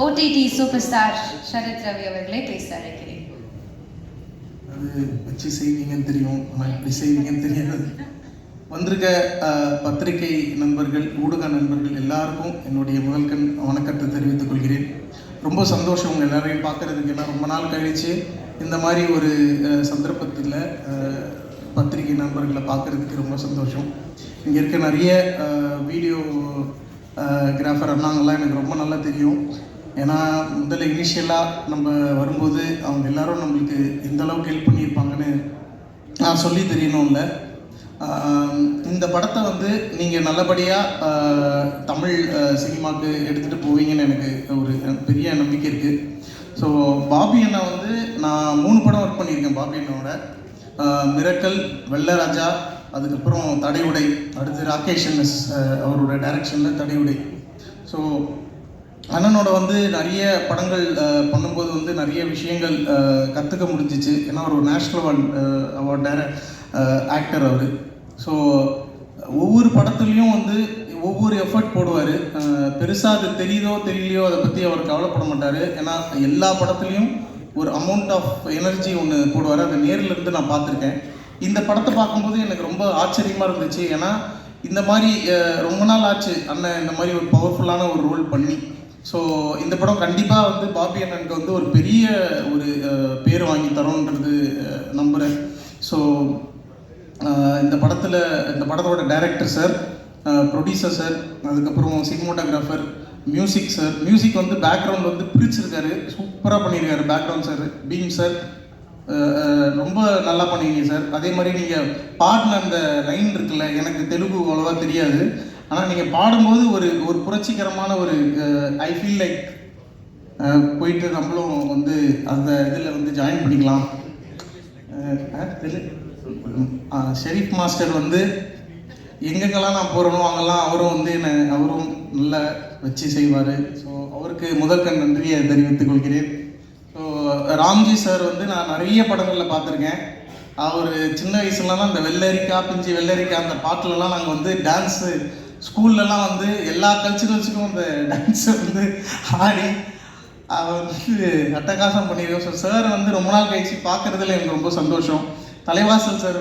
OTT super star Sharath Ravi அவர்களே பேச அழைக்கிறேன். அது வச்சு செய்வீங்கன்னு தெரியும், ஆனால் எப்படி செய்வீங்கன்னு தெரியாது. வந்திருக்க பத்திரிகை நண்பர்கள், ஊடக நண்பர்கள் எல்லாருக்கும் என்னுடைய முதல்கண் வணக்கத்தை தெரிவித்துக் கொள்கிறேன். ரொம்ப சந்தோஷம் உங்கள் எல்லாரையும் பார்க்குறதுக்கு. எல்லாம் ரொம்ப நாள் கழித்து இந்த மாதிரி ஒரு சந்தர்ப்பத்தில் பத்திரிகை நண்பர்களை பார்க்குறதுக்கு ரொம்ப சந்தோஷம். இங்கே இருக்க நிறைய வீடியோ கிராஃபர் அண்ணாங்கள்லாம் எனக்கு ரொம்ப நல்லா தெரியும். ஏன்னா முதல்ல இனிஷியலாக நம்ம வரும்போது அவங்க எல்லாரும் நம்மளுக்கு எந்த அளவுக்கு ஹெல்ப் பண்ணியிருப்பாங்கன்னு நான் சொல்லி தெரியணும்ல. இந்த படத்தை வந்து நீங்கள் நல்லபடியாக தமிழ் சினிமாவுக்கு எடுத்துகிட்டு போவீங்கன்னு எனக்கு ஒரு பெரிய நம்பிக்கை இருக்குது. ஸோ பாபி அண்ணா வந்து நான் 3 படம் ஒர்க் பண்ணியிருக்கேன் பாபி அண்ணாவோட. மிரக்கல், வெள்ளராஜா, அதுக்கப்புறம் தடையுடை, அடுத்து ராகேஷ் என்எஸ் அவரோட டைரக்ஷனில் தடையுடை. ஸோ அண்ணனோட வந்து நிறைய படங்கள் பண்ணும்போது வந்து நிறைய விஷயங்கள் கற்றுக்க முடிஞ்சிச்சு. ஏன்னா அவர் ஒரு நேஷ்னல் அவார்ட் ஆக்டர் அவர். ஸோ ஒவ்வொரு படத்துலேயும் வந்து ஒவ்வொரு எஃபர்ட் போடுவார். பெருசாக அது தெரியுதோ தெரியலையோ அதை பற்றி அவர் கவலைப்பட மாட்டார். ஏன்னா எல்லா படத்துலேயும் ஒரு அமௌண்ட் ஆஃப் எனர்ஜி ஒன்று போடுவார். அதை நேரில் இருந்து நான் பார்த்துருக்கேன். இந்த படத்தை பார்க்கும்போது எனக்கு ரொம்ப ஆச்சரியமாக இருந்துச்சு. ஏன்னா இந்த மாதிரி ரொம்ப நாள் ஆச்சு அண்ணன் இந்த மாதிரி ஒரு பவர்ஃபுல்லான ஒரு ரோல் பண்ணி. ஸோ இந்த படம் கண்டிப்பாக வந்து பாபி அண்ணனுக்கு வந்து ஒரு பெரிய ஒரு பேர் வாங்கி தரோன்றது நம்புகிறேன். ஸோ இந்த படத்தோட டைரக்டர் சார், ப்ரொடியூசர் சார், அதுக்கப்புறம் சினிமோட்டோகிராஃபர், மியூசிக் சார். மியூசிக் வந்து பேக்ரவுண்ட் வந்து பிரிச்சிருக்காரு, சூப்பராக பண்ணியிருக்காரு பேக்ரவுண்ட் சார். பீம் சார் ரொம்ப நல்லா பண்ணுவீங்க சார். அதே மாதிரி நீங்கள் பாடின அந்த லைன் இருக்குல்ல, எனக்கு தெலுங்கு அவ்வளோவா தெரியாது, ஆனால் நீங்கள் பாடும்போது ஒரு புரட்சிகரமான ஒரு ஐ ஃபீல் லைக் போயிட்டு நம்மளும் வந்து அந்த இதில் வந்து ஜாயின் பண்ணிக்கலாம். ஷெரீஃப் மாஸ்டர் வந்து எங்கெங்கெல்லாம் நான் போகிறனோ அங்கெல்லாம் அவரும் நல்லா வச்சு செய்வார். ஸோ அவருக்கு முதற்கண் நன்றியை தெரிவித்துக் கொள்கிறேன். ஸோ ராம்ஜி சார் வந்து நான் நிறைய படங்களில் பார்த்துருக்கேன். அவர் சின்ன வயசுலலாம் அந்த வெள்ளரிக்கா பிஞ்சு வெள்ளரிக்கா அந்த பாட்டிலலாம் நாங்கள் வந்து டான்ஸு ஸ்கூல்லலாம் வந்து எல்லா கல்ச்சுரல்ஸுக்கும் அந்த டான்ஸை வந்து ஆடி அவர் வந்து அட்டகாசம் பண்ணிடுவோம். ஸோ சார் வந்து ரொம்ப நாள் கழிச்சு பார்க்குறதுல எனக்கு ரொம்ப சந்தோஷம். தலைவாசல் சார்,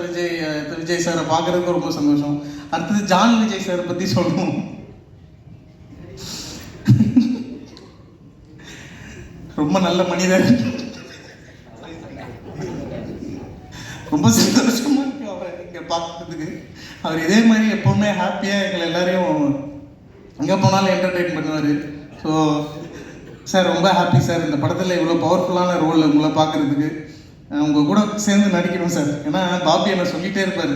விஜய் சாரை பார்க்குறதுக்கு ரொம்ப சந்தோஷம். அடுத்தது ஜான் விஜய் சாரை பற்றி சொல்லணும். ரொம்ப நல்ல மனிதர், ரொம்ப சந்தோஷமா இருக்கு அவரை இங்கே பார்க்கறதுக்கு. அவர் இதே மாதிரி எப்போவுமே ஹாப்பியாக எங்களை எல்லாரையும் எங்கே போனாலும் என்டர்டெயின் பண்ணுவார். ஸோ சார் ரொம்ப ஹாப்பி சார், இந்த படத்தில் இவ்வளோ பவர்ஃபுல்லான ரோல் உங்களை பார்க்குறதுக்கு. உங்கள் கூட சேர்ந்து நடிக்கணும் சார். ஏன்னா பாபி என்ன சொல்லிகிட்டே இருப்பார்,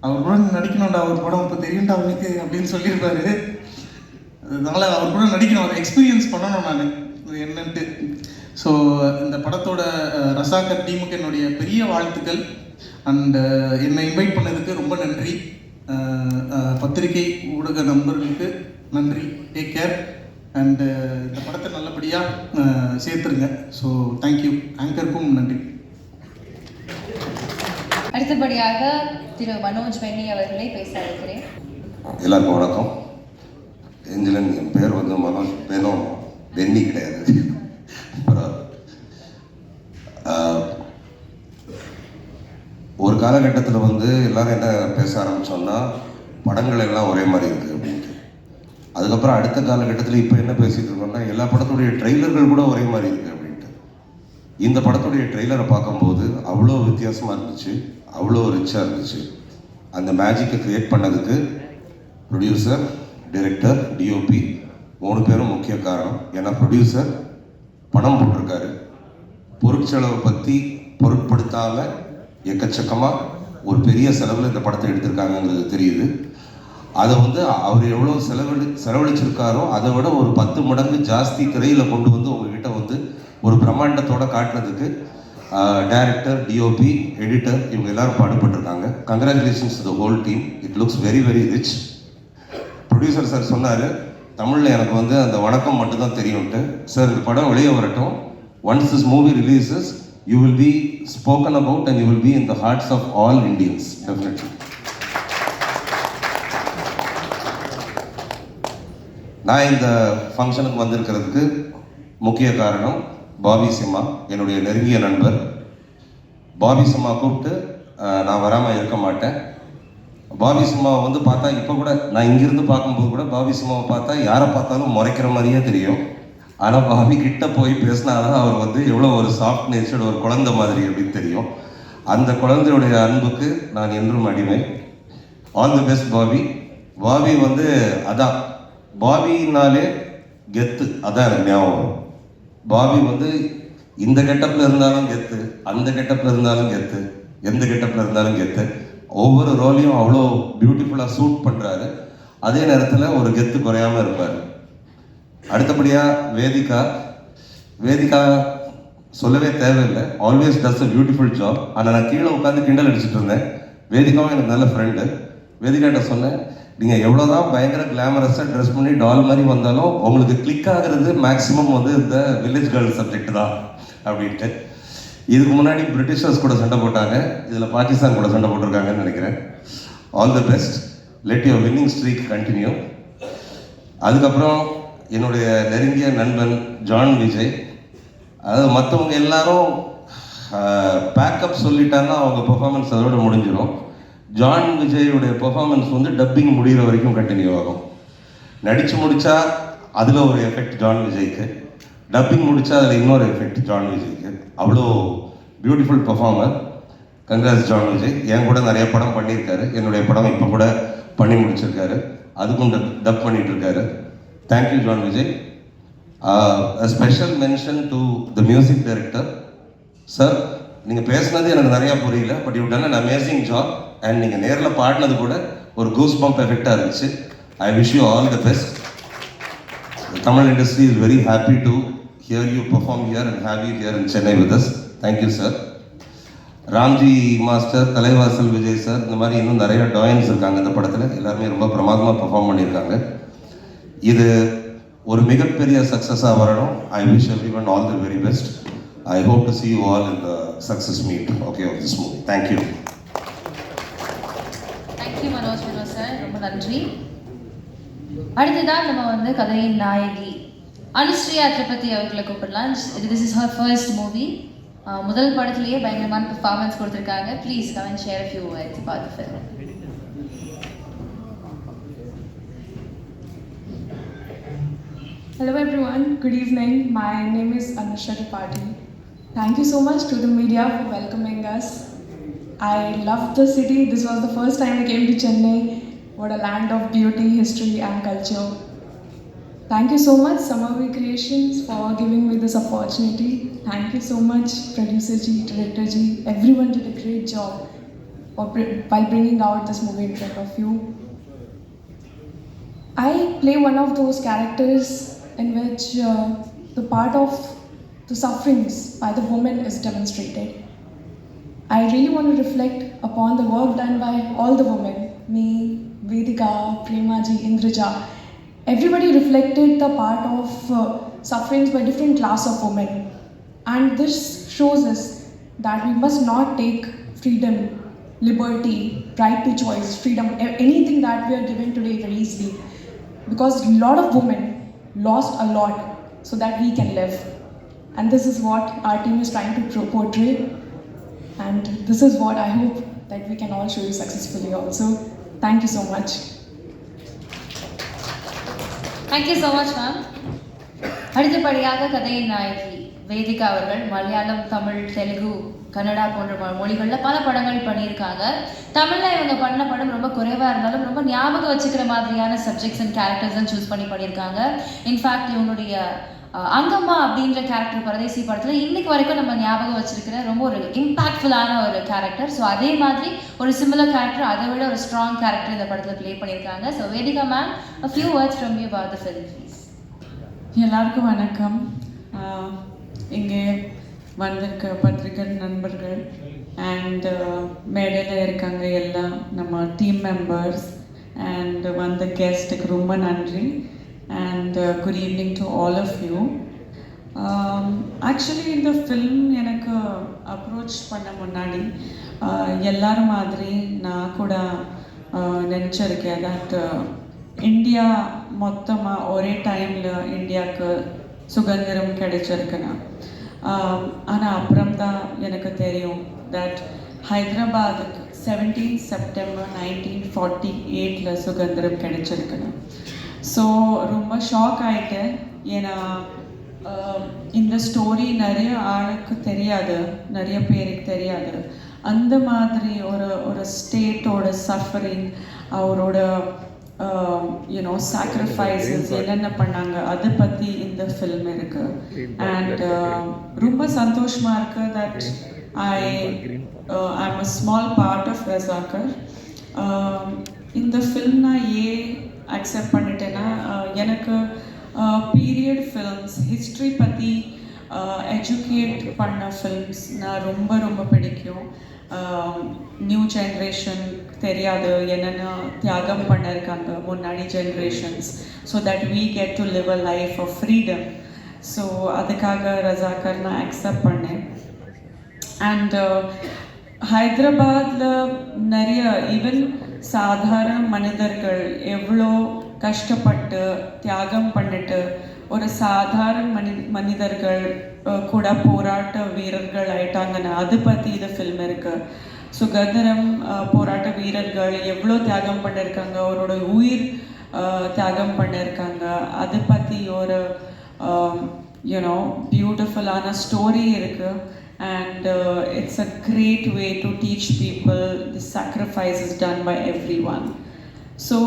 அவர் கூட நடிக்கணும்டா, அவர் படம் இப்போ தெரியும்டா அவனுக்கு அப்படின்னு சொல்லியிருப்பாரு. அதனால் அவர் கூட நடிக்கணும், அதை எக்ஸ்பீரியன்ஸ் பண்ணணும் நான் என்னன்ட்டு. ஸோ இந்த படத்தோட ரசாகர் டீமுக்கு என்னுடைய பெரிய வாழ்த்துக்கள். அண்ட் என்னை இன்வைட் பண்ணதுக்கு ரொம்ப நன்றி. பத்திரிகை ஊடக நண்பர்களுக்கு நன்றி. Take care. அண்டு இந்த படத்தை நல்லபடியாக சேர்த்துருங்க. So thank you. ஆங்கருக்கும் நன்றி. அடுத்தபடியாக திரு மனோஜ் பென்னி அவர்களை பேச அழைக்கிறேன். எல்லாருக்கும் வணக்கம். ஏஞ்சலன், என் பேர் வந்து மனோஜ் பெனோம், பென்னி கிடையாது. ஒரு காலகட்டத்தில் வந்து எல்லாரும் என்ன பேச ஆரம்பித்தோம்னா படங்கள் எல்லாம் ஒரே மாதிரி இருக்குது அப்படின்ட்டு. அதுக்கப்புறம் அடுத்த காலகட்டத்தில் இப்போ என்ன பேசிகிட்டு இருக்கோம்னா எல்லா படத்துடைய ட்ரெய்லர்கள் கூட ஒரே மாதிரி இருக்குது அப்படின்ட்டு. இந்த படத்துடைய ட்ரெய்லரை பார்க்கும்போது அவ்வளோ வித்தியாசமாக இருந்துச்சு, அவ்வளோ ரிச்சாக இருந்துச்சு. அந்த மேஜிக்கை க்ரியேட் பண்ணதுக்கு ப்ரொடியூசர், டைரக்டர், டிஓபி 3 பேரும் முக்கிய காரணம். ஏன்னா ப்ரொடியூசர் பணம் போட்டிருக்காரு, பொருட்செலவை பற்றி பொருட்படுத்தாமல் எக்கச்சக்கமாக ஒரு பெரிய செலவில் இந்த படத்தை எடுத்திருக்காங்கங்கிறது தெரியுது. அதை வந்து அவர் எவ்வளோ செலவழிச்சிருக்காரோ அதை விட ஒரு 10 மடங்கு ஜாஸ்தி திரையில் கொண்டு வந்து உங்ககிட்ட வந்து ஒரு பிரம்மாண்டத்தோடு காட்டுறதுக்கு டைரக்டர், டிஓபி, எடிட்டர் இவங்க எல்லாரும் பாடுபட்டிருக்காங்க. Congratulations to the whole team. It looks very very rich. Producer sir சொன்னார், தமிழில் எனக்கு வந்து அந்த வணக்கம் மட்டும்தான் தெரியும்ட்டு. சார் இந்த படம் வெளியே வரட்டும், once this movie releases you will be spoken about and you will be in the hearts of all Indians definitely. நான் இந்த ஃபங்க்ஷனுக்கு வந்திருக்கிறதுக்கு முக்கிய காரணம் பாபி சிம்மா, என்னுடைய நெருங்கிய நண்பர். பாபி சிம்மா கூப்பிட்டு நான் வராமல் இருக்க மாட்டேன். பாபி சிம்மாவை வந்து பார்த்தா இப்போ கூட நான் இங்கிருந்து பார்க்கும்போது கூட பாபி சிம்மாவை பார்த்தா யாரை பார்த்தாலும் முறைக்கிற மாதிரியே தெரியும். ஆனால் பாபி கிட்ட போய் பேசினாதான் அவர் வந்து எவ்வளோ ஒரு சாஃப்ட் நேச்சர்டு ஒரு குழந்தை மாதிரி அப்படின்னு தெரியும். அந்த குழந்தையுடைய அன்புக்கு நான் என்றும் அடிமை. All the best Bobby. Bobby வந்து அதான் பாபினாலே கெத்து, அதான் எனக்கு ஞாபகம் வரும். பாபி வந்து இந்த கெட்டப்பில் இருந்தாலும் கெத்து, அந்த கெட்டப்பில் இருந்தாலும் கெத்து, எந்த கெட்டப்பில் இருந்தாலும் கெத்து. ஒவ்வொரு ரோலையும் அவ்வளோ பியூட்டிஃபுல்லாக சூட் பண்ணுறாரு. அதே நேரத்தில் ஒரு கெத்து குறையாமல் இருப்பார். அடுத்தபடியாக வேதிகா சொல்லவே தேவையில்லை, always does a beautiful job. ஆனால் நான் கீழே உட்காந்து கிண்டல் அடிச்சுட்டு இருந்தேன். வேதிகாவும் எனக்கு நல்ல ஃப்ரெண்டு. வேதிகாட்ட சொன்னேன், நீங்கள் எவ்வளோதான் பயங்கர கிளாமரஸாக ட்ரெஸ் பண்ணி டால் மாதிரி வந்தாலும் உங்களுக்கு கிளிக் ஆகிறது மேக்ஸிமம் வந்து இந்த வில்லேஜ் கேர்ள் சப்ஜெக்ட் தான் அப்படின்ட்டு. இதுக்கு முன்னாடி பிரிட்டிஷர்ஸ் கூட சண்டை போட்டாங்க, இதில் பாகிஸ்தான் கூட சண்டை போட்டிருக்காங்கன்னு நினைக்கிறேன். All the best. Let your winning streak continue. அதுக்கப்புறம் என்னுடைய நெருங்கிய நண்பன் ஜான் விஜய். அதாவது மற்றவங்க எல்லாரும் பேக்கப் சொல்லிட்டாங்கன்னா அவங்க பெர்ஃபார்மன்ஸ் அதோட முடிஞ்சிடும். ஜான் விஜயோடைய பெர்ஃபார்மன்ஸ் வந்து டப்பிங் முடிகிற வரைக்கும் கண்டினியூ ஆகும். நடித்து முடித்தா அதில் ஒரு எஃபெக்ட் ஜான் விஜய்க்கு, டப்பிங் முடித்தா அதில் இன்னொரு எஃபெக்ட் ஜான் விஜய்க்கு. அவ்வளோ beautiful performer. Congrats John Vijay. என் கூட நிறைய படம் பண்ணியிருக்காரு. என்னுடைய படம் இப்போ கூட பண்ணி முடிச்சிருக்காரு. அதுக்கும் டப் பண்ணிட்டு இருக்காரு. Thank you John Vijay. Special mention to the music director sir. நீங்கள் பேசுனது எனக்கு நிறையா புரியல, but you done an amazing job. And நீங்கள் நேரில் பாடினது கூட ஒரு கூஸ் பம்ப் எஃபெக்டாக இருந்துச்சு. I wish you all the best. Tamil industry is very happy to hear you perform here and have you here in Chennai with us. Thank you sir. Ramji master, Thalaivasal Vijay sir, இந்த மாதிரி இன்னும் நிறைய டாயன்ஸ் இருக்காங்க இந்த படத்தில். எல்லாருமே ரொம்ப பிரமாதமாக பெர்ஃபார்ம் பண்ணியிருக்காங்க. இது ஒரு மிகப்பெரிய சக்ஸஸாக வரணும். I wish everyone all the very best. I hope to see you all in the success meet, okay, of this movie. Thank you. Thank you Manoj sir, ரொம்ப நன்றி. அடுத்ததான் நம்ம வந்து கதையின் நாயகி அனுஸ்ரீயா திரிபதி அவர்களை கூப்பிடலாம். This is her first movie. முதல் படத்திலேயே பயங்கரமான பெர்ஃபார்மன்ஸ் கொடுத்துருக்காங்க. Please come and share a few words about the film. Hello everyone, good evening. My name is Anushree Tripathi. Thank you so much to the media for welcoming us. I love the city. This was the first time I came to Chennai. What a land of beauty, history and culture. Thank you so much Samavi Creations for giving me this opportunity. Thank you so much producer ji, director ji. Everyone did a great job while bringing out this movie in front of you. I play one of those characters in which the part of the sufferings by the woman is demonstrated. I really want to reflect upon the work done by all the women, me, Vedika, Prema ji, Indraja. Everybody reflected the part of sufferings by different class of women. And this shows us that we must not take freedom, liberty, right to choice, freedom, anything that we are given today very easily. Because a lot of women lost a lot so that we can live. And this is what our team is trying to portray. And this is what I hope that we can all show you successfully also. Thank you so much. Thank you so much, ma'am. அடுத்தபடியாக கதையின் நாயகி வேதிகா அவர்கள் மலையாளம், தமிழ், தெலுங்கு, கன்னடா போன்ற மொழிகளில் பல படங்கள் பண்ணியிருக்காங்க. தமிழில் இவங்க பண்ண படம் ரொம்ப குறைவாக இருந்தாலும் ரொம்ப ஞாபகம் வச்சுக்கிற மாதிரியான சப்ஜெக்ட்ஸ் அண்ட் கேரக்டர்ஸ் தான் சூஸ் பண்ணியிருக்காங்க. இன்ஃபேக்ட் இவங்களுடைய அங்கம்மா அப்படின்ற கேரக்டர் பரதேசி படத்தில் இன்னைக்கு வரைக்கும் நம்ம ஞாபகம் வச்சிருக்கிற ரொம்ப ஒரு இம்பாக்ட்ஃபுல்லான ஒரு கேரக்டர். ஸோ அதே மாதிரி ஒரு சிமிலர் கேரக்டர், அதை விட ஒரு ஸ்ட்ராங் கேரக்டர் இந்த படத்தில் ப்ளே பண்ணியிருக்காங்க. So Vedika ma'am, a few words from you about the film please. எல்லாருக்கும் வணக்கம். இங்கே வந்திருக்க பத்திரிகை நண்பர்கள் அண்ட் மேடையில் இருக்காங்க எல்லாம் நம்ம டீம் மெம்பர்ஸ் அண்ட் வந்த கெஸ்ட்டுக்கு ரொம்ப நன்றி. And good evening to all of you. Actually in the film எனக்கு அப்ரோச் பண்ண முன்னாடி எல்லாரும் மாதிரி நான் கூட நினச்சிருக்கேன் தட் இந்தியா மொத்தமாக ஒரே டைமில் இந்தியாவுக்கு சுதந்திரம் கிடைச்சிருக்குன்னு. ஆனால் அப்புறம் தான் எனக்கு தெரியும் தட் ஹைதராபாத்துக்கு 17 செப்டம்பர் 1948 சுதந்திரம் கிடைச்சிருக்குன்னு. ஸோ ரொம்ப ஷாக் ஆகிட்டேன். ஏன்னா இந்த ஸ்டோரி நிறைய ஆளுக்கு தெரியாது, நிறைய பேருக்கு தெரியாது. அந்த மாதிரி ஒரு ஸ்டேட்டோட சஃபரிங், அவரோட சாக்ரிஃபைசஸ் என்னென்ன பண்ணாங்க அதை பற்றி இந்த ஃபில்ம் இருக்கு. அண்ட் ரொம்ப சந்தோஷமாக இருக்கு that I'm a small part of Razakar. இந்த ஃபில்ம் நான் அக்செப்ட் பண்ணிட்டேன்னா எனக்கு பீரியட் ஃபில்ம்ஸ், ஹிஸ்ட்ரி பற்றி எஜுகேட் பண்ண ஃபில்ம்ஸ் நான் ரொம்ப ரொம்ப பிடிக்கும். நியூ ஜென்ரேஷன் தெரியாது என்னென்ன தியாகம் பண்ணியிருக்காங்க முன்னாடி generations, so that we get to live a life of freedom. So அதுக்காக ரசாக்கர் நான் அக்செப்ட் பண்ணேன். அண்ட் ஹைதராபாத்தில் நிறைய ஈவன் சாதாரண மனிதர்கள் எவ்வளோ கஷ்டப்பட்டு தியாகம் பண்ணிட்டு ஒரு சாதாரண மனிதர்கள் கூட போராட்ட வீரர்கள் ஆயிட்டாங்கன்னா அதை பற்றி இது ஃபில்ம் இருக்கு. சுதந்திரம் போராட்ட வீரர்கள் எவ்வளோ தியாகம் பண்ணியிருக்காங்க, அவரோட உயிர் தியாகம் பண்ணியிருக்காங்க, அதை பற்றி ஒரு பியூட்டிஃபுல்லான ஸ்டோரி இருக்கு. And it's a great way to teach people the sacrifices done by everyone. So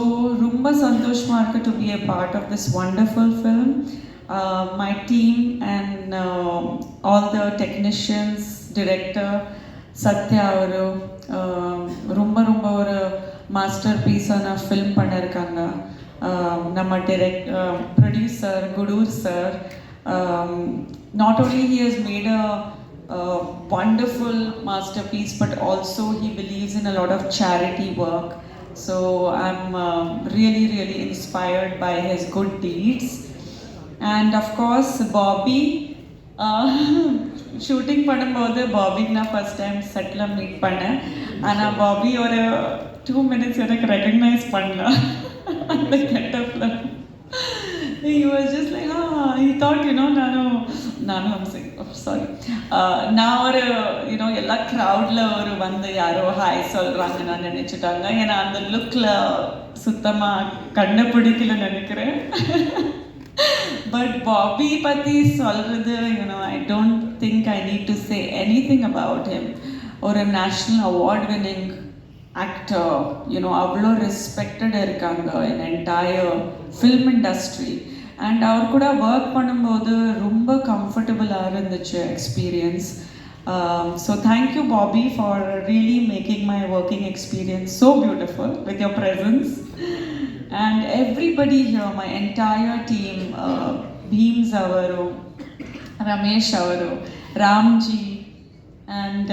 rumba santoshma irukku to be a part of this wonderful film. My team and all the technicians, director Satya avaru rumba oru masterpiece ana film pannirukanga. Namma producer Gudur sir, not only he has made a wonderful masterpiece, but also he believes in a lot of charity work. So I'm really inspired by his good deeds. And of course Bobby, shooting பண்ணும்போது Bobby நான் first time set la meet பண்ணேன். ஆனா Bobby ஒரு 2 minutes எனக்கு recognize பண்ணல அந்த கெட்டப்ல. He was just like, he thought, I'm saying, sorry. நான் ஒரு எல்லா க்ரௌடில் ஒரு வந்து யாரோ ஹாய் சொல்கிறாங்க நான் நினச்சிட்டாங்க. ஏன்னா அந்த லுக்கில் சுத்தமாக கண்டுபிடிக்கல நினைக்கிறேன். பட் பாபி பற்றி சொல்கிறது I don't think I need to say anything about him. ஒரு நேஷ்னல் அவார்ட் வின்னிங் ஆக்டர், அவ்வளோ ரெஸ்பெக்டட் இருக்காங்க in entire film industry. And அவர் கூட ஒர்க் பண்ணும்போது ரொம்ப கம்ஃபர்டபுளாக இருந்துச்சு experience. So thank you Bobby for really making my working experience so beautiful with your presence. And everybody here, my entire team, Bheems அவரு, ரமேஷ் அவரு, Ramji and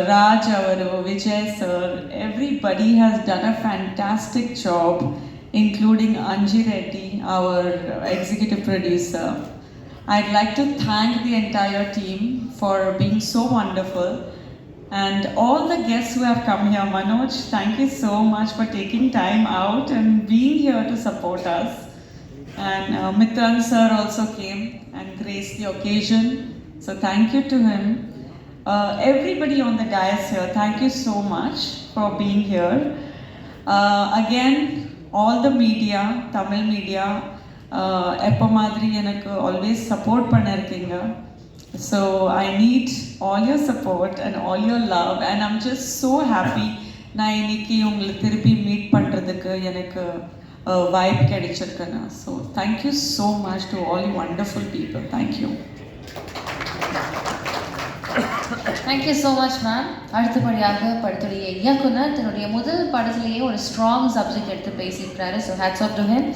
Raj avaru, Vijay sir, everybody has done a fantastic job, including Anji Reddy, our executive producer. I'd like to thank the entire team for being so wonderful, and all the guests who have come here. Manoj, thank you so much for taking time out and being here to support us. And Mitran sir also came and graced the occasion, so thank you to him. Everybody on the dais here, thank you so much for being here. Again, all the media, Tamil media, எப்போ மாதிரி எனக்கு always support பண்ணியிருக்கீங்க. So I need all your support and all your love and I'm just so happy. நான் இன்னைக்கு உங்களை திருப்பி meet பண்ணுறதுக்கு எனக்கு வைப் கிடைச்சிருக்குன்னு. So thank you so much to all you wonderful people. Thank you. Thank you so much ma'am. அடுத்தபடியாக படத்துடைய இயக்குனர் தன்னுடைய முதல் படத்திலேயே ஒரு ஸ்ட்ராங் சப்ஜெக்ட் எடுத்து பேசியிருக்கிறாரு. So hats off to him.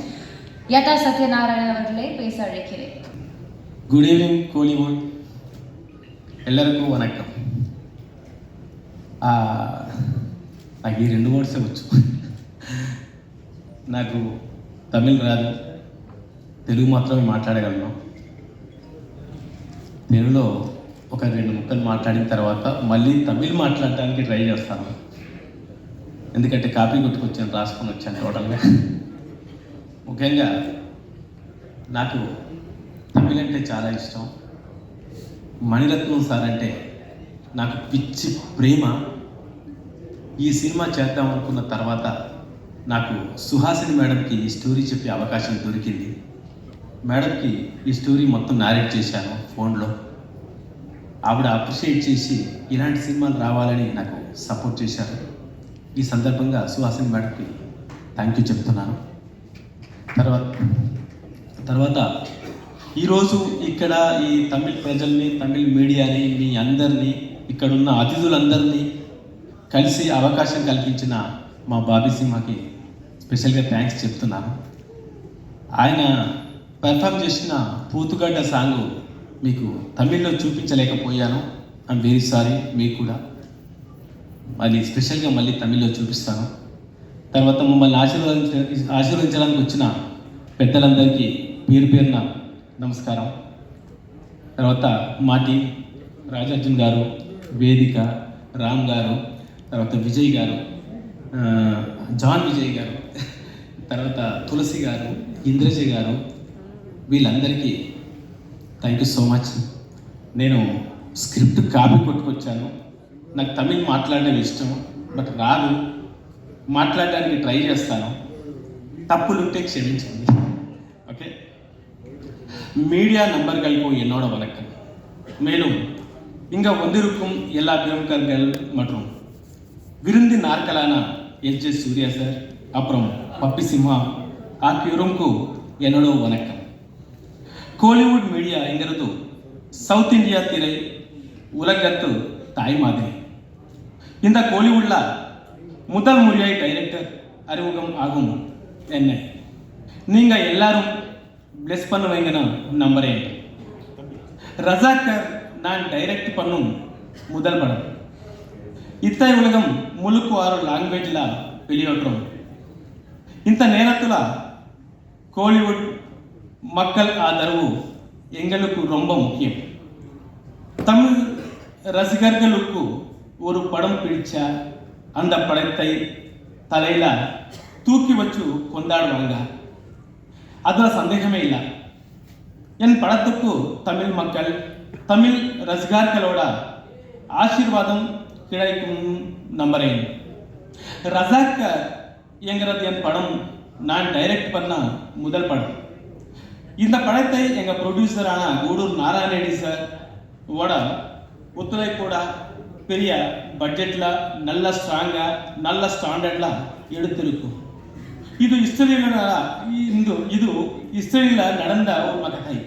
Yata Satyanarayanan அவர்களே பேச அழைக்கிறேன். గుడ్ ఈవినింగ్ కోలీవుడ్, ಎಲ್ಲರಿಗೂ వనక్కం. నాకు ఈ 2 వర్డ్సే వచ్చు. నాకు తమిళ్ రాదు, తెలుగు మాత్రమే మాట్లాడగలను. తెలుగులో ఒక 2 ముక్కలు మాట్లాడిన తర్వాత మళ్ళీ తమిళ్ మాట్లాడడానికి ట్రై చేస్తాను. ఎందుకంటే కాపీ కొట్టుకొచ్చాను, రాసుకొని వచ్చాను టోటల్గా. ముఖ్యంగా నాకు తమిళ్ అంటే చాలా ఇష్టం. మణిరత్నం సార్ అంటే నాకు పిచ్చి ప్రేమ. ఈ సినిమా చేద్దాం అనుకున్న తర్వాత నాకు సుహాసిని మేడంకి ఈ స్టోరీ చెప్పే అవకాశం దొరికింది. మేడంకి ఈ స్టోరీ మొత్తం నారేట్ చేశాను ఫోన్లో. ఆవిడ అప్రిషియేట్ చేసి ఇలాంటి సినిమాలు రావాలని నాకు సపోర్ట్ చేశారు. ఈ సందర్భంగా సుహాసిని మేడంకి థ్యాంక్ యూ చెప్తున్నాను. తర్వాత ఈరోజు ఇక్కడ ఈ తమిళ్ ప్రజల్ని, తమిళ్ మీడియాని, మీ అందరినీ, ఇక్కడున్న అతిథులందరినీ కలిసి అవకాశం కల్పించిన మా బాబీ సింహకి స్పెషల్గా థ్యాంక్స్ చెప్తున్నాను. ఆయన పెర్ఫామ్ చేసిన పూతుగడ్డ సాంగ్ మీకు తమిళ్లో చూపించలేకపోయాను. I'm very sorry. మీకు కూడా అది స్పెషల్గా మళ్ళీ తమిళ్లో చూపిస్తాను. తర్వాత మమ్మల్ని ఆశీర్వదించడానికి వచ్చిన పెద్దలందరికీ పేరు పేరున నమస్కారం. తర్వాత మా టీం రాజార్జున్ గారు, వేదిక, రామ్ గారు, తర్వాత విజయ్ గారు, జాన్ విజయ్ గారు, తర్వాత తులసి గారు, ఇంద్రజ గారు, వీళ్ళందరికీ థ్యాంక్ యూ సో మచ్. నేను స్క్రిప్ట్ కాపీ కొట్టుకొచ్చాను. నాకు తమిళ్ మాట్లాడడం ఇష్టం, బట్ రాదు. మాట్లాడడానికి ట్రై చేస్తాను. தப்புலுட்டே க்ஷமிச்சது. ஓகே, மீடியா நண்பர்களுக்கும் என்னோட வணக்கம். மேலும் இங்கே வந்திருக்கும் எல்லா பிரமுகர்கள் மற்றும் விருந்தின் நாட்களான எஸ்.ஜே. சூர்யா சார், அப்புறம் பப்பி சிம்ஹா ஆகியோருக்கும் என்னோட வணக்கம். கோலிவுட் மீடியாங்கிறது சவுத் இந்தியா திரை உலகத்து தாய் மாதிரி. இந்த கோலிவுட்ல முதல் முறையாய் டைரக்டர் அறிமுகம் ஆகும் என்ன நீங்கள் எல்லாரும் பிளஸ் பண்ணுவீங்கன்னு நம்புறேன். ரஜாக்கர் நான் டைரக்ட் பண்ணும் முதல் படம். இத்தனை உலகம் முழுக்க 6 லாங்குவேஜில் வெளியேற்றோம். இந்த நேரத்தில் கோலிவுட் மக்கள் ஆதரவு எங்களுக்கு ரொம்ப முக்கியம். தமிழ் ரசிகர்களுக்கு ஒரு படம் பிடிச்சா அந்த படத்தை தலையில் தூக்கி வச்சு கொண்டாடுவாங்க. அதில் சந்தேகமே இல்லை. என் படத்துக்கு தமிழ் மக்கள், தமிழ் ரசிகர்களோட ஆசீர்வாதம் கிடைக்கும் நம்புறேன். ரஜாக்கர் என்கிறது என் படம் நான் டைரக்ட் பண்ண முதல் படம். இந்த படத்தை எங்கள் ப்ரொடியூசரான கூடூர் நாராயண ரெட்டி சார் ஓட ஒத்துழைப்போட பெரிய பட்ஜெட்டில் நல்ல ஸ்ட்ராங்காக, நல்ல ஸ்டாண்டர்டில் எடுத்திருக்கும். இது ஹிஸ்டரியில் நடந்த ஒரு கதை.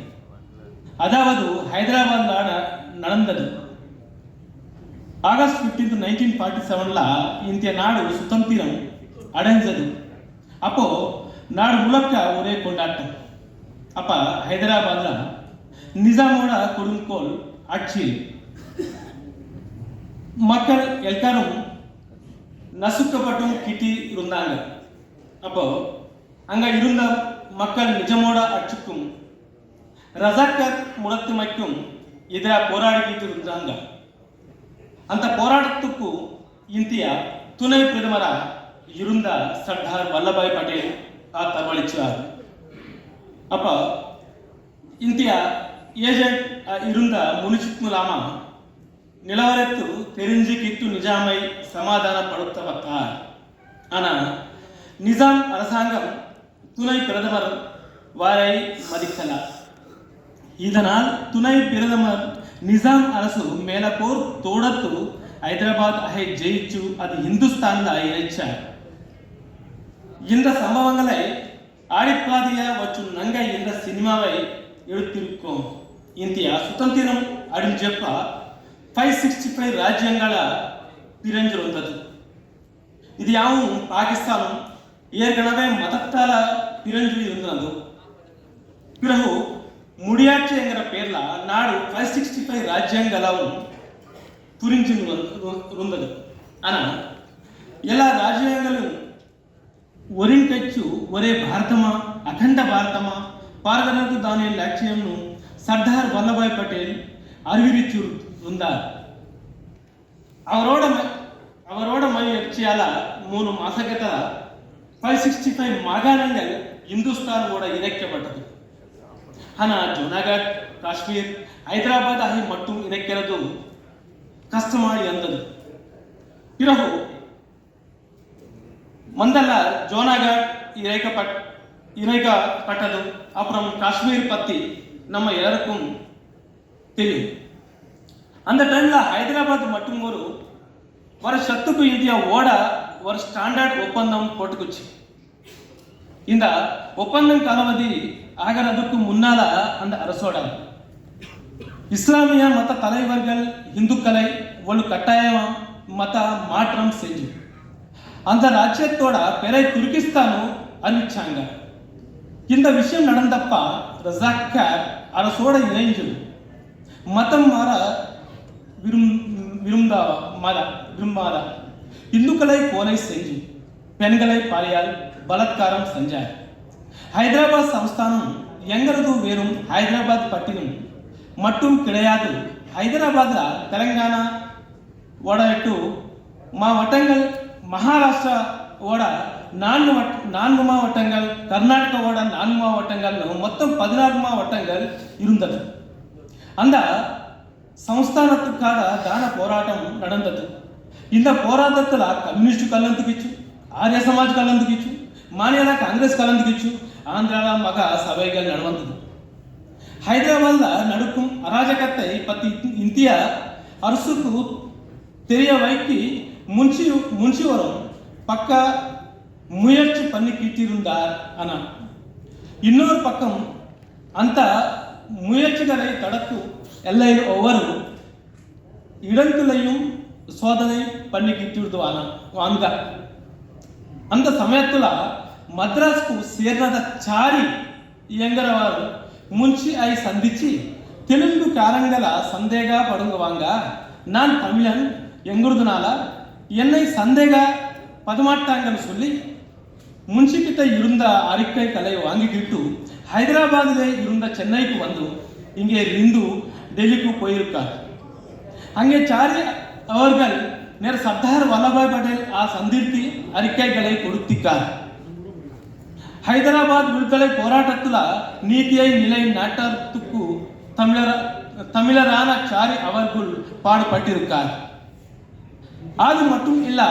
அதாவது ஹைதராபாத்தில் நடந்தது. ஆகஸ்ட் 15, 1947 இந்திய நாடு சுதந்திரம் அடைஞ்சது. அப்போ நாடு முழுக்க ஒரே கொண்டாட்டம். அப்போ ஹைதராபாத்தில் நிஜாமோட கொடுங்கோல் ஆட்சியில் மக்கள் எல்லாரும் நசுக்கப்பட்டும் கிட்டி இருந்தாங்க. அப்போ அங்க இருந்த மக்கள் நிஜமோட ஆட்சிக்கும் ரஜாக்கர் முடத்துமைக்கும் எதிராக போராடிக்கிட்டு இருந்தாங்க. அந்த போராட்டத்துக்கு இந்தியா துணை பிரதமரா இருந்த சர்தார் வல்லபாய் பட்டேல் தரவழிச்சார். அப்போ இந்தியா ஏஜென்ட் இருந்த முனிசித்துலாமா நிலவரத்து தெரிஞ்சுக்கிட்டு நிஜாமை சமாதானப்படுத்த வைத்தார். ஆனால் நிஜாம் அரசாங்கம் துணை பிரதமர் வாரை மதிக்கல. இதனால் துணை பிரதமர் நிஜாம் அரசு மேல போர் தோடத்து ஹைதராபாத் ஜெயிச்சு அது இந்துஸ்தான் இணைச்சார். இந்த சம்பவங்களை ஆடிப்பாதியா மற்றும் நங்கை என்ற சினிமாவை எடுத்திருக்கோம். இந்தியா சுதந்திரம் அடைஞ்சப்ப 565 ராஜ்யங்கள பிரிஞ்சிருந்தது. இது யாவும் பாகிஸ்தானும் ஏற்கனவே மதத்தால பிரிஞ்சு இருந்தது. பிறகு முடியாட்சி என்கிற பேர்ல நாடு 565 ராஜ்யங்களும் புரிஞ்சு இருந்தது. ஆனா எல்லா ராஜ்யங்களும் ஒருங்கிணைச்சு ஒரே భారతమా అఖండ భారతమా పాల్గొనదు దాని లక్ష్యంను సర్దార్ వల్లభాయ్ పటేల్ அறிவிச்சிருந்தார். அவரோட முயற்சியால 3 மாசத்துல 565 மாகாணங்கள் இந்துஸ்தானோட இணைக்கப்பட்டது. ஆனா ஜூனாகட், காஷ்மீர், ஹைதராபாத் ஆகிய மட்டும் இணைக்கிறது கஷ்டமாய் இருந்தது. பிறகு முதல்ல ஜூனாகட் இணைக்கப்பட்டது. அப்புறம் காஷ்மீர் பத்தி நம்ம எல்லாருக்கும் தெரியும். அந்த டைம்ல ஹைதராபாத் மட்டும் ஒரு வருஷத்துக்கு இந்தியாவோட ஒரு ஸ்டாண்டர்ட் ஒப்பந்தம் போட்டுக்குச்சு. இந்த ஒப்பந்தம் காலாவதி ஆகிறதுக்கு முன்னால அந்த அரசோட இஸ்லாமிய மத தலைவர்கள் இந்துக்களை ஒரு கட்டாய மத மாற்றம் செஞ்சு அந்த ராஜ்யத்தோட பேரை துர்கிஸ்தானும் அறிவிச்சாங்க. இந்த விஷயம் நடந்தப்ப ரஜாக்கார் அரசோட இணைஞ்சு மதம் மாற விரும்பாத இந்துக்களை கொலை செஞ்சு பெண்களை பாலியல் பலாத்காரம் செஞ்சார். ஹைதராபாத் சமஸ்தானம் எங்கிறது வெறும் ஹைதராபாத் பட்டினம் மட்டும் கிடையாது. ஹைதராபாத்ல தெலங்கானா ஓட 8 மாவட்டங்கள், மகாராஷ்டிராவோட 4 மாவட்டங்கள், கர்நாடகாவோட 4 மாவட்டங்கள், மொத்தம் 16 மாவட்டங்கள் இருந்தது. அந்த சமஸ்தானத்துக்காக தான போராட்டம் நடந்தது. இந்த போராட்டத்தில் கம்யூனிஸ்ட் கலந்துக்கிச்சு, ஆரிய சமாஜ் கலந்துக்கிச்சு, மாநில காங்கிரஸ் கலந்துக்கிச்சு, ஆந்திரால மகா சபைகள் நடந்தது. ஹைதராபாத்ல நடக்கும் அராஜகத்தை பற்றி இந்திய அரசுக்கு தெரிய வைக்கி முன்சி வரும் பக்க முயற்சி பண்ணிக்கிட்டு இருந்தார். ஆனால் இன்னொரு பக்கம் அந்த முயற்சிகளை தடுக்கும் எல்லையில் ஒவ்வொரு இடங்களையும் சோதனை பண்ணிக்கிட்டு வாங்க. அந்த சமயத்துல மദ്രാஸ்కు சேர்ந்த சாரி என்கிறவர் முன்சி ஐ சந்திச்சு தெலுங்கு காரங்கள சந்தேக படுங்குவாங்க. நான் தமிழன் என்கிறதுனால என்னை சந்தேக பதமாட்டாங்கன்னு சொல்லி முன்சி கிட்ட இருந்த அறிக்கைகளை வாங்கிக்கிட்டு ஹைதராபாதிலே இருந்த சென்னைக்கு வந்து இங்கே இருந்து டெல்லிக்கு போயிருக்கார். அங்கே சாரி அவர்கள் நேர் சர்தார் வல்லபாய் பட்டேல் சந்தித்து அறிக்கைகளை கொடுத்திருக்கார். ஹைதராபாத் விடுதலை போராட்டத்தில் நீதியை நிலை நாட்டத்துக்கு தமிழரான சாரி அவர்கள் பாடுபட்டிருக்கார். அது மட்டும் இல்ல,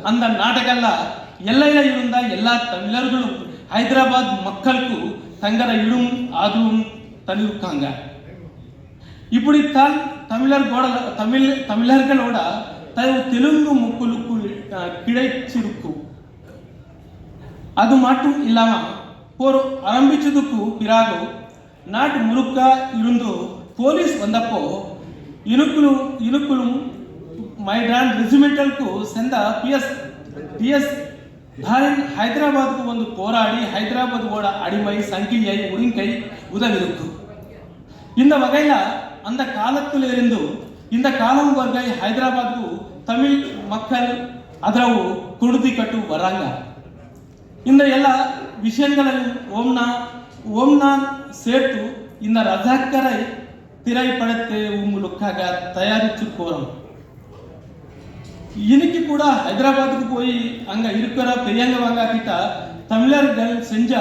அந்த நாடகல்ல எல்லையில இருந்த எல்லா தமிழர்களும் ஹைதராபாத் மக்களுக்கு தங்கர இடும் அதுவும் தனிருக்காங்க. இப்படித்தான் தமிழர்களோட தெலுங்கு மக்களுக்கு கிடைச்சிருக்கும். அது மட்டும் இல்லாம போர் ஆரம்பிச்சதுக்கு பிறகு நாட்டு முழுக்க இருந்து போலீஸ் வந்தப்போ இனுக்குளும் மைடான் ரெஜிமெண்டல்க்கு சேர்ந்த பிஎஸ் தாரின் ஹைதராபாத்க்கு வந்து போராடி ஹைதராபாத்தோட அடிமை சங்கிலியை ஒழுங்கை உதவிருக்கு. இந்த வகையில அந்த காலத்திலிருந்து இந்த காலம் வரை ஹைதராபாத்க்கு தமிழ் மக்கள் ஆதரவு கொடுத்துக்கிட்டு வராங்க. இந்த எல்லா விஷயங்களையும் ஓம்னா சேர்த்து இந்த ரஜாக்கரை திரைப்படத்தை உங்களுக்காக தயாரிச்சு போறோம். இன்னைக்கு கூட ஹைதராபாத்துக்கு போய் அங்க இருக்கிற பெரியவங்க கிட்ட தமிழர்கள் செஞ்ச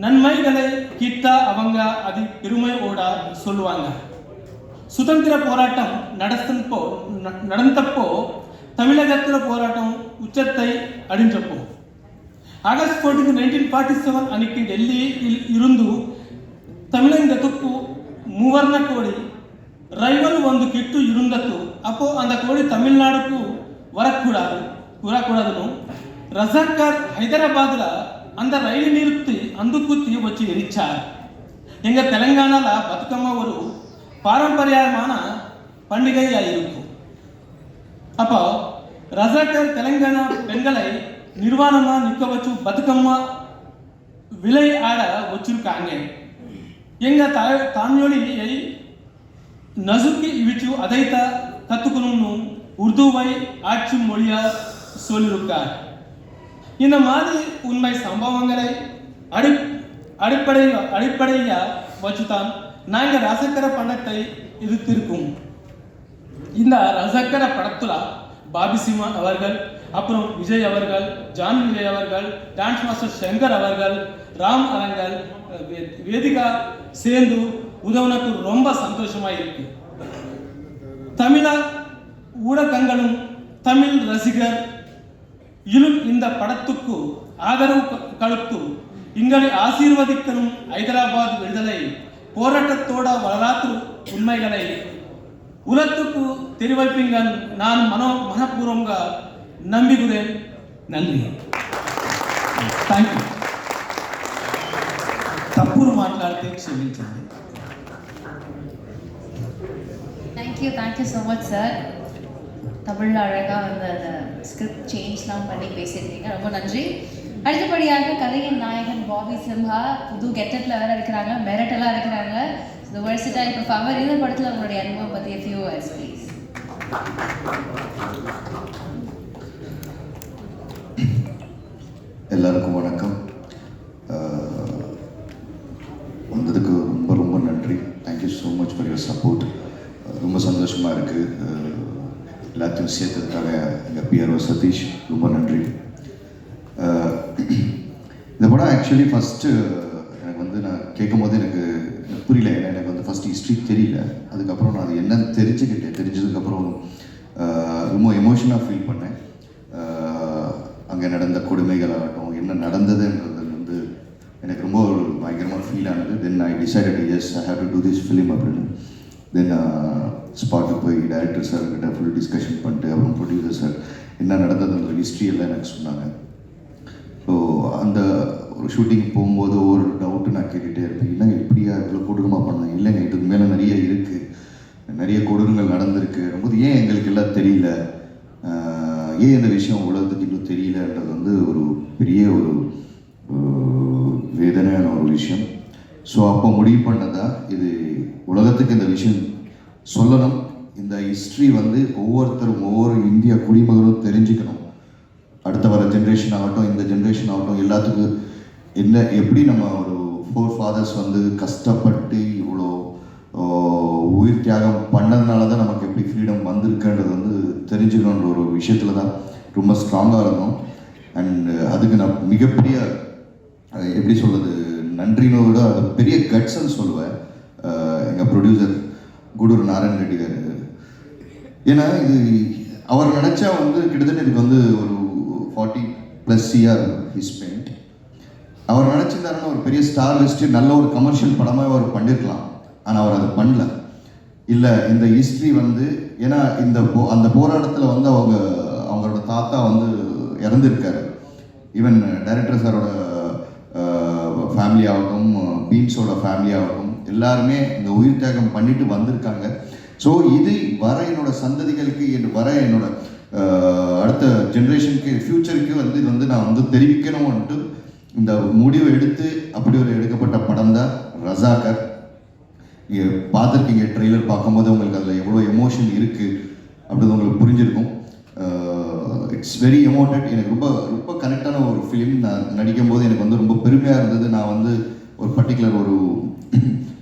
நன்மைகளை கிட்ட அவங்க அது பெருமையோட சொல்லுவாங்க. சுதந்திர போராட்டம் நடந்தப்போ தமிழகத்தில் போராட்டம் உச்சத்தை அடைஞ்சப்போ ஆகஸ்ட் 14, 1947 அன்னைக்கு டெல்லியில் இருந்து தமிழகத்துக்கு மூவர்ண கோடி ರೈವಲ್ ಒಂದು ಕಿಟ್ಟು ಇರುಂದತ್ತು ಅಪ್ಪೋ ಅಂದ ಕೋಡಿ ತಮಿಳುನಾಡುಕು வரக்கூடாதுன்னு ரஜாக்கார் ஹைதராபாத்ல அந்த ரயில் நிறுத்தி అందుకు தீ வச்சு எரிச்சார். எங்கள் தெலுங்கானாவில் பதுக்கம்மா ஒரு பாரம்பரியமான பண்டிகையாக இருக்கும். அப்போ ரஜாக்கர் தெலுங்கானா பெண்களை நிர்வாணமாக நிற்க வச்சு பதுக்கம்மா விளையாட வச்சிருக்காங்க. எங்கள் தாய்மொழியை நசுக்கி இவிச்சு அதைத்த கற்றுக்கணும்னு உருதுவை ஆட்சி மொழியாக சொல்லியிருக்கார். இந்த மாதிரி உண்மை சம்பவங்களை அடிப்படையாக வச்சுதான் நாங்கள் ரசக்கர படத்தை எதிர்த்திருக்கோம். இந்த ரசக்கர படத்துல பாபி சிம்மா அவர்கள், அப்புறம் விஜய் அவர்கள், ஜான் விஜய் அவர்கள், டான்ஸ் மாஸ்டர் சங்கர் அவர்கள், ராம் அவர்கள் வேதிகா சேர்ந்து உதவுனக்கு ரொம்ப சந்தோஷமா இருக்கு. தமிழ ஊடகங்களும் தமிழ் ரசிகர் இலும் இந்த படத்துக்கு ஆதரவு கழுத்து எங்களை ஆசீர்வதிக்கணும். ஹைதராபாத் விடுதலை போராட்டத்தோட வரலாற்று உண்மைகளை உலகத்துக்கு தெரிவிப்பீங்க நான் மனப்பூர்வంగా நம்புகிறேன். நன்றி. Thank you. తప్పులు మాట్లాడితే క్షమించండి. Thank you so much sir. தமிழில் அழகாக வந்து அந்த ஸ்கிரிப்ட் சேஞ்ச்லாம் பண்ணி பேசியிருக்கீங்க, ரொம்ப நன்றி. அடுத்தபடியாக கதையின் நாயகன் பாபி சிம்ஹா புது கெட்டப்பில் வேறு இருக்கிறாங்க, மெரட்டெல்லாம் இருக்கிறாங்க. The versatile performer. இந்த படத்தில் உங்களுடைய அனுபவம் பற்றி a few words please. எல்லாருக்கும் வணக்கம். வந்ததுக்கு ரொம்ப ரொம்ப நன்றி. Thank you so much for your support. ரொம்ப சந்தோஷமாக இருக்குது. எல்லாத்தையும் சேர்த்ததுக்காக எங்கள் பிஆர்ஓ சதீஷ் ரொம்ப நன்றி. இந்த படம் ஆக்சுவலி ஃபஸ்ட்டு எனக்கு வந்து நான் கேட்கும் போது எனக்கு புரியல. ஏன்னா எனக்கு வந்து ஃபஸ்ட்டு ஹிஸ்ட்ரி தெரியல. அதுக்கப்புறம் நான் அது என்னன்னு தெரிஞ்சதுக்கப்புறம் ரொம்ப எமோஷனாக ஃபீல் பண்ணேன். அங்கே நடந்த கொடுமைகள் ஆகட்டும், என்ன நடந்ததுன்றது வந்து எனக்கு ரொம்ப ஒரு பயங்கரமாக ஃபீல் ஆனது. Then I decided yes I have to do this film அப்படின்னு. தென் ஸ்பாட்டுக்கு போய் டைரக்டர் சார் கிட்ட ஃபுல் டிஸ்கஷன் பண்ணிட்டு அப்புறம் ப்ரொடியூசர் சார் என்ன நடந்ததுன்ற ஹிஸ்ட்ரி எல்லாம் எனக்கு சொன்னாங்க. ஸோ அந்த ஒரு ஷூட்டிங் போகும்போது ஒரு டவுட்டு நான் கேட்டுகிட்டே இருப்பேன். இல்லைங்க இப்படியா இவ்வளோ கொடூரமாக பண்ணேன்? இல்லைங்க இதுக்கு மேலே நிறைய இருக்குது, நிறைய கொடூரங்கள் நடந்திருக்கு போது ஏன் எங்களுக்கு எல்லாம் தெரியல, ஏன் இந்த விஷயம் உலகத்துக்கு இன்னும் தெரியலன்றது வந்து ஒரு பெரிய ஒரு வேதனையான ஒரு விஷயம். ஸோ அப்போ முடிவு பண்ணதா இது உலகத்துக்கு இந்த விஷயம் சொல்லணும். இந்த ஹிஸ்ட்ரி வந்து ஒவ்வொருத்தரும் ஒவ்வொரு இந்திய குடிமகனும் தெரிஞ்சுக்கணும். அடுத்த வர ஜென்ரேஷன் ஆகட்டும், இந்த ஜென்ரேஷன் ஆகட்டும், எல்லாத்துக்கும் என்ன எப்படி நம்ம ஒரு ஃபோர் ஃபாதர்ஸ் வந்து கஷ்டப்பட்டு இவ்வளோ உயிர் தியாகம் பண்ணதுனால தான் நமக்கு எப்படி ஃப்ரீடம் வந்திருக்குன்றது வந்து தெரிஞ்சுக்கணுன்ற ஒரு விஷயத்தில் தான் ரொம்ப ஸ்ட்ராங்காக இருந்தோம். அண்ட் அதுக்கு நான் மிகப்பெரிய எப்படி சொல்கிறது நன்றினோட விட அது பெரிய கட்ஸ்ன்னு சொல்லுவேன் எங்கள் ப்ரொடியூசர் கூடூர் நாராயண ரெட்டி கார். ஏன்னா இது அவர் நினச்சா வந்து கிட்டத்தட்ட இதுக்கு வந்து ஒரு 40+ year he spent. அவர் நினச்சிருந்தாருன்னா ஒரு பெரிய ஸ்டார் லிஸ்ட்டு நல்ல ஒரு கமர்ஷியல் படமாக அவர் பண்ணியிருக்கலாம். ஆனால் அவர் அதை பண்ணல. இல்லை இந்த ஹிஸ்ட்ரி வந்து ஏன்னா அந்த போராட்டத்தில் வந்து அவங்களோட தாத்தா வந்து இறந்துருக்காரு. ஈவன் டைரக்டர் சாரோட ஃபேமிலி ஆகட்டும், பீம்ஸோட ஃபேமிலி ஆகட்டும், எல்லாருமே இந்த உயிர் தியாகம் பண்ணிட்டு வந்திருக்காங்க. ஸோ இது வர என்னோட சந்ததிகளுக்கு வர என்னோட அடுத்த ஜென்ரேஷனுக்கு ஃப்யூச்சருக்கு வந்து இது வந்து நான் வந்து தெரிவிக்கணும்ன்ட்டு இந்த முடிவு எடுத்து அப்படி ஒரு எடுக்கப்பட்ட படம் தான் ரஜாக்கர். நீங்கள் பார்த்துருக்கீங்க ட்ரெய்லர் பார்க்கும்போது உங்களுக்கு அதில் எவ்வளோ எமோஷன் இருக்குது அப்படின்னு உங்களுக்கு புரிஞ்சிருக்கும். It's very emoted. எனக்கு ரொம்ப ரொம்ப கனெக்டான ஒரு ஃபிலிம். நான் நடிக்கும் போது எனக்கு வந்து ரொம்ப பெருமையாக இருந்தது. நான் வந்து ஒரு பர்டிகுலர்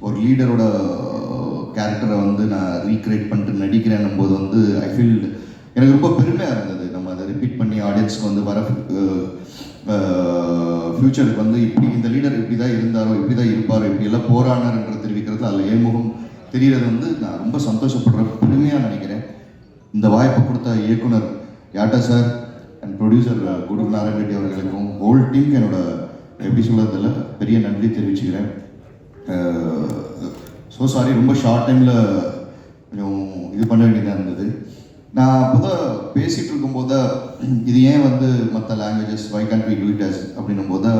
ஒரு லீடரோட கேரக்டரை வந்து நான் ரீக்ரியேட் பண்ணிட்டு நடிக்கிறேன்னும் போது வந்து ஐ ஃபீல் எனக்கு ரொம்ப பெருமையாக இருந்தது. நம்ம அதை ரிப்பீட் பண்ணி ஆடியன்ஸ்க்கு வந்து வர ஃப்யூச்சருக்கு வந்து இப்படி இந்த லீடர் இப்படி தான் இருந்தாரோ, இப்படி தான் இருப்பாரோ, இப்படி எல்லாம் போராடினார்ன்ற தெரிவிக்கிறது அதில் ஏமுகம் தெரிகிறது வந்து நான் ரொம்ப சந்தோஷப்படுறேன், பெருமையாக நினைக்கிறேன். இந்த வாய்ப்பை கொடுத்த இயக்குனர் யாட்டா sir and producer Gudur Narayana Reddy அவர்களுக்கும் ஹோல் டீமுக்கு என்னோட எப்படி சொல்கிறதில்ல பெரிய நன்றி தெரிவிச்சுக்கிறேன். ஸோ சாரி ரொம்ப ஷார்ட் டைமில் கொஞ்சம் இது பண்ண வேண்டியதாக இருந்தது. நான் அப்போதான் பேசிகிட்டு இருக்கும்போது இது ஏன் வந்து மற்ற languages why can we do it as அப்படின்னும் போது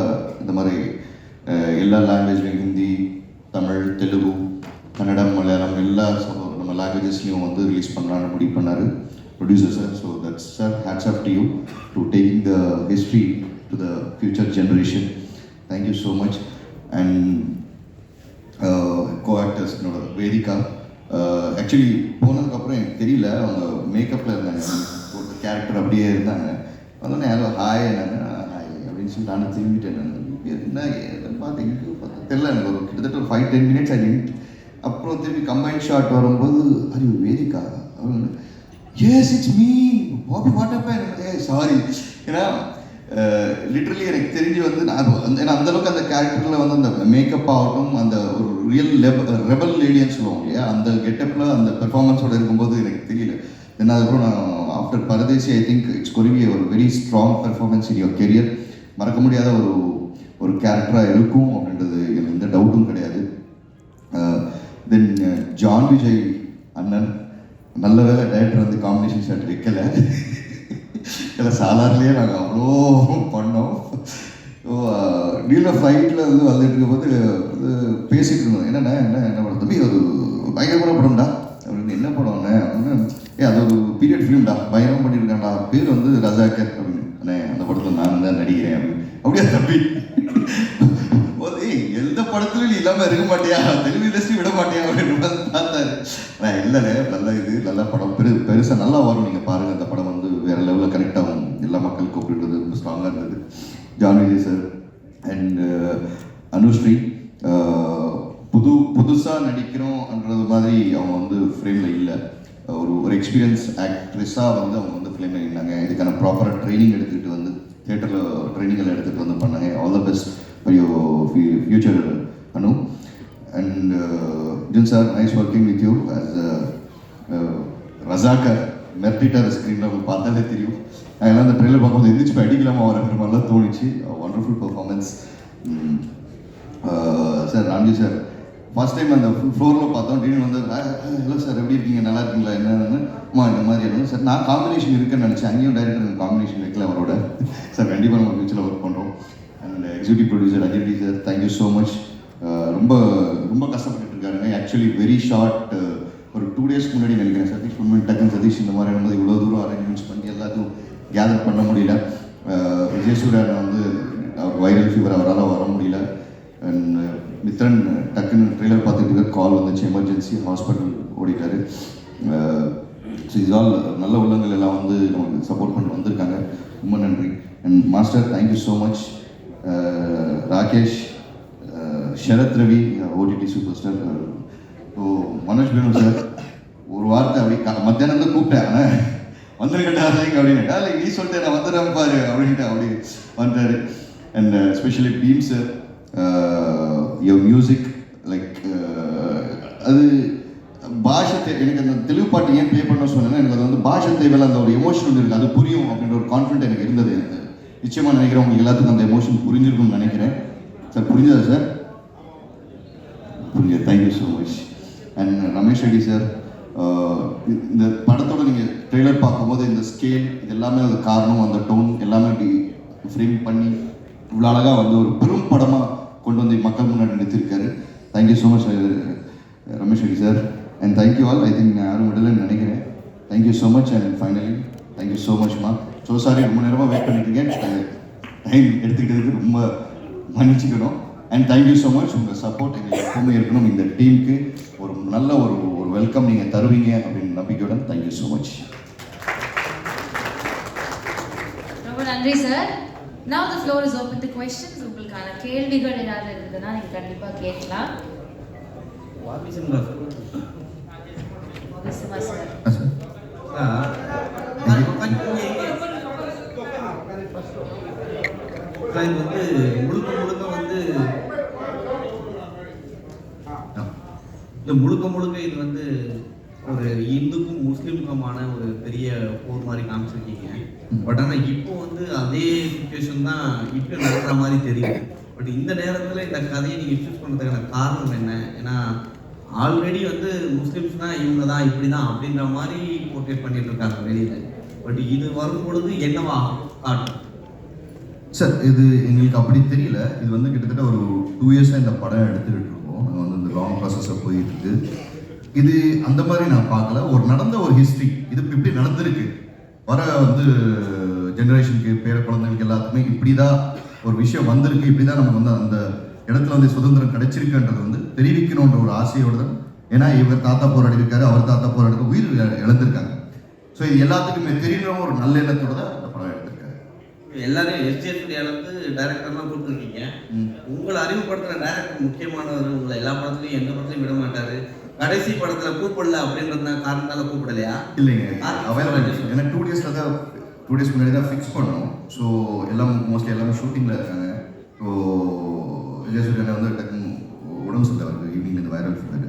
இந்த மாதிரி எல்லா லாங்குவேஜ்லையும் ஹிந்தி, தமிழ், தெலுங்கு, கன்னடம், மலையாளம் எல்லா நம்ம லாங்குவேஜஸ்லையும் வந்து ரிலீஸ் பண்ணலான்னு முடிவு பண்ணார் producer sir. So that's sir, hats off to you to taking the history to the future generation. Thank you so much. And co actors என்னோட வேதிகா, ஆக்சுவலி போனதுக்கப்புறம் எனக்கு தெரியல, அவங்க மேக்கப்பில் இருந்தாங்க, ஒரு கேரக்டர் அப்படியே இருந்தாங்க. வந்தோடனே யாரோ ஹாய் நாங்கள் ஹாய் அப்படின்னு சொல்லி நானும் திரும்பிட்டேன். என்ன பார்த்து எங்கே பார்த்து தெரியல, எனக்கு ஒரு கிட்டத்தட்ட ஒரு 5-10 minutes ஆகிட்டு. அப்புறம் திரும்பி கம்பைன் ஷாட் வரும்போது அது Vedhika, yes it's me Bobby வாட்டப்பா, சாரி. ஏன்னா லிட்ரலி எனக்கு தெரிஞ்சு வந்து ஏன்னா அந்தளவுக்கு அந்த கேரக்டரில் வந்து அந்த மேக்கப் ஆகட்டும், அந்த ஒரு ரியல் ரெபல் லேடின்னு சொல்லுவாங்க இல்லையா, அந்த கெட்டப்பில் அந்த பெர்ஃபார்மன்ஸோடு இருக்கும்போது எனக்கு தெரியல. ஏன்னா அதுக்கப்புறம் நான் after Paradesi I think it's going to be ஒரு very strong performance in your career. மறக்க முடியாத ஒரு கேரக்டராக இருக்கும் அப்படின்றது எனக்கு எந்த டவுட்டும் கிடையாது. தென் ஜான் விஜய் அண்ணன், நல்ல வேலை டைரக்டர் வந்து காம்பினேஷன் ஷாட் வைக்கலை, இல்லை சாதாரணலேயே நாங்கள் அவ்வளோ பண்ணோம். ஸோ டீல் ஆஃப் ஃபைட்டில் வந்து வந்துட்டு இருக்கும்போது பேசிகிட்டு இருந்தோம், என்ன படம் தம்பி, அது பயங்கரமான படம்டா அப்படின்னு. என்ன படம்ண்ணே அப்படின்னு, அது ஒரு பீரியட் ஃபிலிம்டா, பயங்கரம் பண்ணியிருக்காண்டா, பேர் வந்து ரஜாக்கர் அப்படின்னு. அண்ணே அந்த படத்தில் நான் தான் நடிக்கிறேன் அப்படின்னு. அப்படியா தம்பி, எந்த படத்துலையும் நீ இல்லாமல் இருக்க மாட்டியா, தெலுங்கு இண்டஸ்ட்ரி விட மாட்டியா அப்படின்னு பார்த்தாரு. நான் இல்லைண்ணே, நல்ல இது நல்ல படம், பெருசாக நல்லா வரும், நீங்கள் பாருங்கள், அந்த படம் வந்து வேறு லெவலில் கனெக்ட் ஆகும், எல்லா மக்களுக்கும் அப்படின்றது ரொம்ப ஸ்ட்ராங்காக இருந்தது. John Vijay sir and Anusree, புதுசாக நடிக்கிறோம்ன்றது மாதிரி அவங்க வந்து ஃப்ரேமில் இல்லை, ஒரு எக்ஸ்பீரியன்ஸ் ஆக்ட்ரஸாக வந்து அவங்க வந்து ஃப்ரேமில் இருந்தாங்க. இதுக்கான ப்ராப்பராக ட்ரைனிங் எடுத்துகிட்டு வந்து தியேட்டரில் ட்ரைனிங்கில் எடுத்துகிட்டு வந்து பண்ணாங்க. All the best for your future Anu. And ஜின் sir, nice working with you as Razakar. மெர்டிட்டார் ஸ்க்ரீனில் அவங்க பார்த்தாலே தெரியும். அதெல்லாம் அந்த ட்ரெயிலர் பார்க்கும்போது எந்திரிச்சு அடிக்கலாமா வரங்கிற மாதிரிலாம் தோணிச்சு. Wonderful performance sir. Ramji sir, first time அந்த ஃப்ளோரில் பார்த்தோம், திடீர்னு வந்து ஹலோ சார் எப்படி இருக்கீங்க, நல்லா இருக்கீங்களா, என்னன்னு இந்த மாதிரி என்ன சார், நான் காம்பினேஷன் இருக்குன்னு நினச்சேன், அங்கேயும் டைரக்டர் காம்பினேஷன் வைக்கல அவரோட. சார் கண்டிப்பாக நம்ம ஃபியூச்சரில் ஒர்க் பண்ணுறோம். And executive producer Ajay D sir, thank you so much. ரொம்ப ரொம்ப கஷ்டப்பட்டு இருக்காருங்க. ஆக்சுவலி வெரி ஷார்ட், ஒரு 2 days முன்னாடி நினைக்கிறேன், சதீஷ் உண்மையில் டக்குன்னு சதீஷ் இந்த மாதிரி இருக்கும்போது இவ்வளோ தூரம் அரேஞ்ச்மெண்ட்ஸ் பண்ணி எல்லாத்தையும் கேதர் பண்ண முடியல. விஜயசூரியன் வந்து அவர் வைரல் ஃபீவர், அவரால் வர முடியல. அண்ட் மித்ரன் டக்குன்னு ட்ரெய்லர் பார்த்துட்டு இருக்க, கால் வந்துச்சு, எமர்ஜென்சி ஹாஸ்பிட்டல் ஓடிட்டாரு. ஸோ இஸ் ஆல் நல்ல உள்ளங்கள் எல்லாம் வந்து நமக்கு சப்போர்ட் பண்ணிட்டு வந்திருக்காங்க, ரொம்ப நன்றி. And master, thank you so much. Rakesh, Sharath Ravi, OTT super star. So Manoj வேணும் சார், ஒரு வார்த்தை அப்படி மத்தியானம் தான் கூப்பிட்டேன், ஆனால் வந்துருக்கட்டாங்க அப்படின்னு, இல்லை நீ சொல்லிட்டு நான் வந்துடுறேன் பாரு அப்படின்ட்டு அப்படி வந்துட்டாரு. And especially Bheem sir, your music like அது பாஷை எனக்கு அந்த தெலுங்கு பாட்டு ஏன் ப்ளே பண்ண சொன்னேன்னா, எனக்கு அது வந்து பாஷை தேவையில்ல, அந்த ஒரு எமோஷன் இருக்குது, அது புரியும் அப்படின்ற ஒரு கான்ஃபிடென்ட் எனக்கு இருந்தது. எனக்கு நிச்சயமாக நினைக்கிறேன் உங்களுக்கு எல்லாத்துக்கும் அந்த எமோஷன் புரிஞ்சிருக்கும்னு நினைக்கிறேன். சார் புரிஞ்சதா சார்? புரிஞ்சது, thank you so much. And Ramesh Reddy sir, இந்த படத்தோட நீங்கள் ட்ரெய்லர் பார்க்கும்போது இந்த ஸ்கேல் இது எல்லாமே அது காரணம், அந்த டோன் எல்லாமே இப்படி ஃப்ரேம் பண்ணி இவ்வளோ அழகாக வந்து ஒரு பெரும் படமாக கொண்டு வந்து மக்கள் முன்னாடி நிறுத்திருக்காரு. Thank you so much Ramesh Reddy sir. And thank you all. I think நான் யாரும் விடலைன்னு நினைக்கிறேன். Thank you so much. And finally thank you so மச்மா. ஸோ சாரி, ரொம்ப நேரமாக வெயிட் பண்ணிட்டுருக்கேன், டைம் எடுத்துக்கிட்டதுக்கு ரொம்ப மன்னிச்சுக்கணும். And thank you so much. உங்கள் சப்போர்ட் எங்களுக்கு எப்பவுமே இருக்கணும். இந்த டீமுக்கு ஒரு நல்ல ஒரு வெல்கம் நீங்கள் தருவீங்க அப்படின்னு நம்பிக்கையுடன். Thank you so much. ரொம்ப நன்றி sir. Now the floor is open to questions. உங்களுக்கான கேள்விகள் ஏதாவது இருந்ததுன்னா நீங்க கண்டிப்பா கேட்கலாம். வாபிசிமா சார். இது வந்து முழுக்க வந்து முழுக்க இது வந்து ஒரு இந்துக்கும் முஸ்லீமுக்குமான ஒரு பெரிய போர் மாதிரி காமிச்சிருக்கீங்க. பட் ஆனால் இப்போ வந்து அதே சுச்சுவேஷன் தான் இப்போ நடக்கிற மாதிரி தெரியுது. பட் இந்த நேரத்தில் இந்த கதையை நீங்கள் சூஸ் பண்ணுறதுக்கான காரணம் என்ன? ஏன்னா ஆல்ரெடி வந்து முஸ்லீம்ஸ்னா இவங்க தான் இப்படி தான் அப்படின்ற மாதிரி போர்ட்ரேட் பண்ணிட்டு இருக்காங்க வெளியில். பட் இது வரும் பொழுது என்னவா காட்டும்? சார் இது எங்களுக்கு அப்படி தெரியல. இது வந்து கிட்டத்தட்ட ஒரு 2 இயர்ஸாக இந்த படம் எடுத்துக்கிட்டு இருக்கோம். நாங்கள் வந்து இந்த லாங் ப்ராசஸாக போயிட்டு இருக்கு. இது அந்த மாதிரி நான் பார்க்கல. ஒரு நடந்த ஒரு ஹிஸ்ட்ரி இது இப்படி நடந்திருக்கு. வர வந்து ஜென்ரேஷனுக்கு பேர குழந்தைங்களுக்கு எல்லாத்துக்குமே இப்படி தான் ஒரு விஷயம் வந்திருக்கு, இப்படி தான் நமக்கு வந்து அந்த இடத்துல வந்து சுதந்திரம் கிடைச்சிருக்குன்றது வந்து தெரிவிக்கணுன்ற ஒரு ஆசையோடு தான். ஏன்னா இவர் தாத்தா போராடி இருக்காரு, அவர் தாத்தா போராடி உயிர் இழந்திருக்காங்க. ஸோ இது எல்லாத்துக்குமே தெரியுற ஒரு நல்ல எண்ணத்தோட தான் இந்த படம் எடுத்திருக்காரு. எல்லாரும் எஸ்ஜிஎஃப் இந்தியாவிலேருந்து டைரக்டர்லாம் கூப்பிட்டுருக்கீங்க. உங்களை அறிமுகப்படுத்துகிற டைரக்டர் முக்கியமானவர். உங்களை எல்லா படத்துலையும் எந்த படத்துலையும் விட மாட்டார். கடைசி படத்தில் கூப்பிடல அப்படின்றது காரணத்தால கூப்பிடலையா? இல்லைங்க, அவைலபிள். ஏன்னா 2 டேஸ் முன்னாடி தான் ஃபிக்ஸ் பண்ணோம். ஸோ எல்லாம் மோஸ்ட்லி எல்லாமே ஷூட்டிங்கில் இருக்காங்க. ஸோ விஜய் வந்து டக்குன்னு உடம்பு சரியில்லை, அவருக்கு ஈவினிங் இந்த வைரல் ஃபீவர்.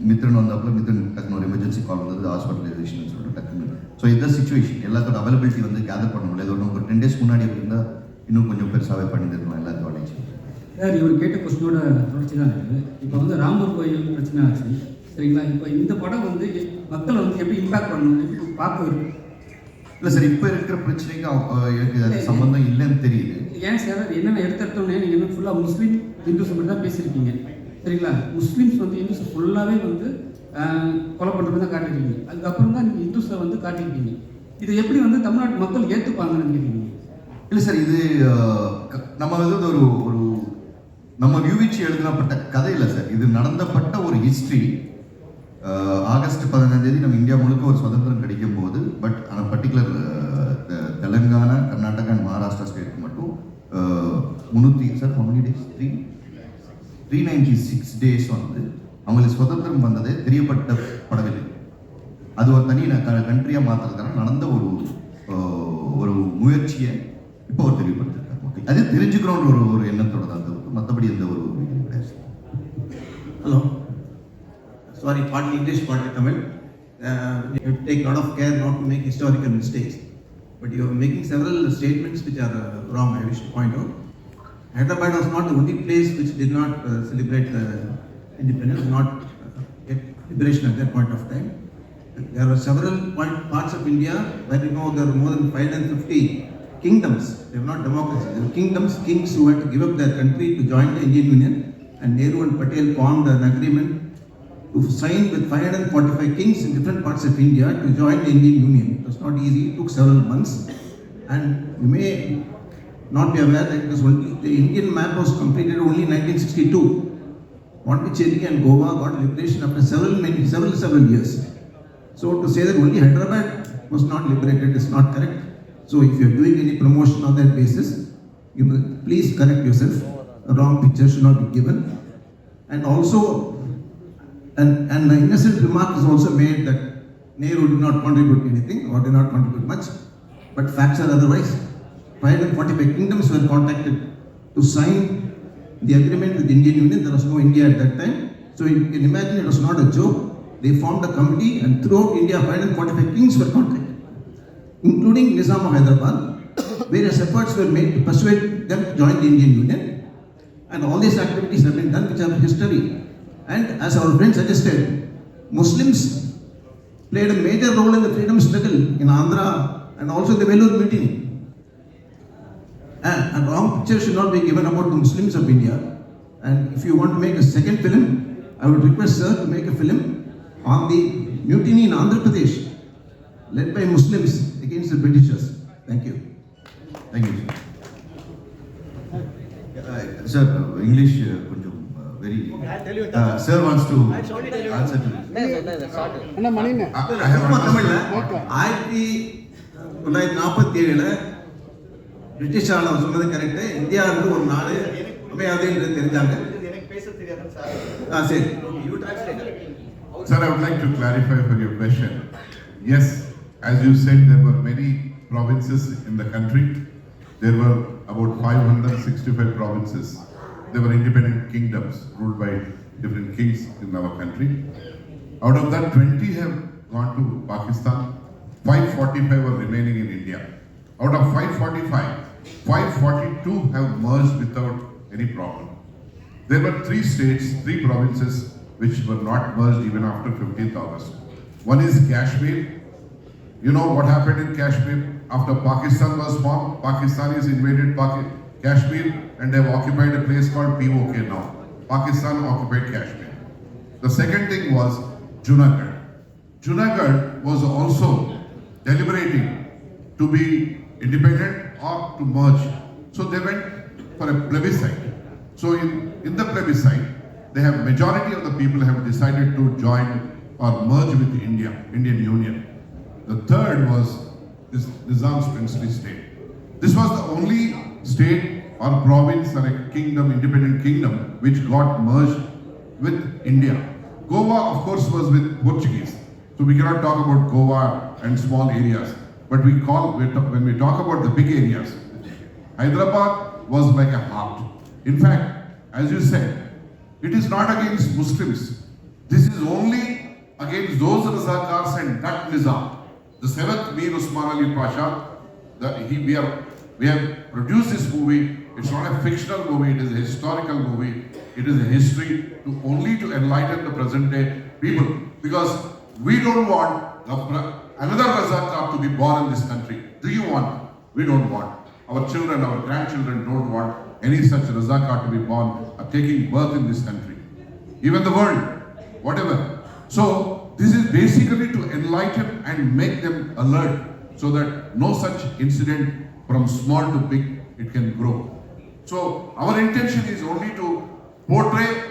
மித்ரன் வந்தாப்புல மித்ரன் டக்குன்னு ஒரு எமர்ஜென்சி கால் வந்தது, ஹாஸ்பிட்டலைசேஷன் சொல்லிட்டு டக்குன்னு. ஸோ இதுதான் சுச்சுவேஷன். எல்லாத்தோட அவைலபிலிட்டி வந்து கேதர் பண்ண முடியல. இதோட ஒரு 10 டேஸ் முன்னாடி இருந்தால் இன்னும் கொஞ்சம் பெருசாகவே பண்ணியிருக்கலாம் எல்லாத்தோட. சார் இவர் கேட்ட கொஸ்டினோட தொடர்ச்சி தான் இருக்குது. இப்போ வந்து ராமர் கோயில் பிரச்சனை ஆச்சு, சரிங்களா? இப்போ இந்த படம் வந்து மக்களை வந்து எப்படி இம்பாக்ட் பண்ணணும், எப்படி பார்க்க இருக்கு? இல்லை சார், இப்போ இருக்கிற பிரச்சனைக்கு எனக்கு அது சம்மந்தம் இல்லைன்னு தெரியுது. ஏன் சார் என்னென்ன எடுத்துட்டோன்னே நீங்கள் என்ன ஃபுல்லாக முஸ்லீம் இந்துஸ் மட்டும் தான் பேசியிருக்கீங்க, சரிங்களா? முஸ்லீம்ஸ் வந்து இந்துஸ் ஃபுல்லாகவே வந்து கொலை பண்ணுறது தான் காட்டியிருக்கீங்க. அதுக்கப்புறம் தான் நீங்கள் இந்துஸை வந்து காட்டியிருக்கீங்க. இது எப்படி வந்து தமிழ்நாட்டு மக்கள் ஏற்றுப்பாங்கன்னு நினைக்கிறீங்க? இல்லை சார், இது நம்ம வந்து ஒரு ஒரு நம்ம யூகிச்சு எழுதப்பட்ட கதை இல்லை சார். இது நடந்தப்பட்ட ஒரு ஹிஸ்ட்ரி. ஆகஸ்ட் 15 நம்ம இந்தியா முழுக்க ஒரு சுதந்திரம் கிடைக்கும் போது, பட் ஆனால் பர்டிகுலர் தெலுங்கானா, கர்நாடகா அண்ட் மகாராஷ்டிரா ஸ்டேட்டுக்கு மட்டும் 396 டேஸ் வந்து அவங்களுக்கு சுதந்திரம் வந்ததே தெரியப்படவில்லை. அது ஒரு தனி கண்ட்ரியாக மாற்றுறதுக்கான நடந்த ஒரு முயற்சியை இப்போ ஒரு தெரியப்படுத்திருக்காங்க. ஓகே, அது தெரிஞ்சுக்கணுன்ற ஒரு எண்ணத்தோட தான் தவிர்த்து மற்றபடி எந்த ஒரு கிடையாது. Hello, sorry, partly English, partly Tamil. You take a lot of care not to make historical mistakes, but you are making several statements which are wrong. I wish to point out. Hyderabad was not the only place which did not celebrate independence, not get liberation at that point of time. There were several parts of India where you know there were more than 550 kingdoms. They were not democracies. They were kingdoms, kings who had to give up their country to join the Indian Union, and Nehru and Patel formed an agreement to sign with 545 kings in different parts of India to join the Indian Union. It was not easy, it took several months, and you may not be aware that it was only, the Indian map was completed only in 1962. Pondicherry and Goa got liberation after several years. So to say that only Hyderabad was not liberated is not correct. So if you are doing any promotion on that basis, you will please correct yourself. A wrong picture should not be given. And also, an innocent remark is also made that Nehru did not contribute anything or did not contribute much, but facts are otherwise. 545 kingdoms were contacted to sign the agreement with the Indian Union. There was no India at that time. So you can imagine it was not a joke. They formed a committee, and throughout India 545 kings were contacted, including Nizam of Hyderabad. Various efforts were made to persuade them to join the Indian Union, and all these activities have been done which have history. And as our friend suggested, Muslims played a major role in the freedom struggle in Andhra and also the Vellore Mutiny. And a wrong picture should not be given about the Muslims of India. And if you want to make a second film, I would request sir to make a film on the mutiny in Andhra Pradesh led by Muslims against the Britishers. Thank you. Thank you, sir. Sir, English very. Sir wants to answer to this. British ஆளுநர் சொன்னது correct. India வந்து ஒரு நாடு அமையாது என்று தெரிஞ்சாங்க. சரி, Sir, I would like to clarify for your question. Yes, as you said, there were many provinces in the country. There were about 565 provinces. They were independent kingdoms ruled by different kings in our country. Out of that, 20 have gone to Pakistan. 545 were remaining in India. Out of 545, 542 have merged without any problem. There were 3 states, 3 provinces which were not merged even after 15th August. One is Kashmir. You know what happened in Kashmir? After Pakistan was formed, Pakistanis invaded Kashmir and they have occupied a place called POK now. Pakistan occupied Kashmir. The second thing was Junagadh. Junagadh was also deliberating to be independent or to merge. So they went for a plebiscite. So in the plebiscite, they have majority of the people have decided to join or merge with Indian Union. The third was this Nizam's princely state. This was the only state or province or a kingdom, independent kingdom, which got merged with India. Goa, of course, was with Portuguese. So we cannot talk about Goa and small areas. But when we talk about the big areas, Hyderabad was like a heart. In fact, as you said, it is not against Muslims. This is only against those Razakars and that Nizam. The 7th Mir Usman Ali Pasha, we have produced this movie. It's not a fictional movie, it is a historical movie. It is a history only to enlighten the present day people. Because we don't want another Razakar to be born in this country. Do you want? We don't want. Our children, our grandchildren don't want any such Razakar to be born or taking birth in this country. Even the world, whatever. So this is basically to enlighten and make them alert so that no such incident from small to big, it can grow. So our intention is only to portray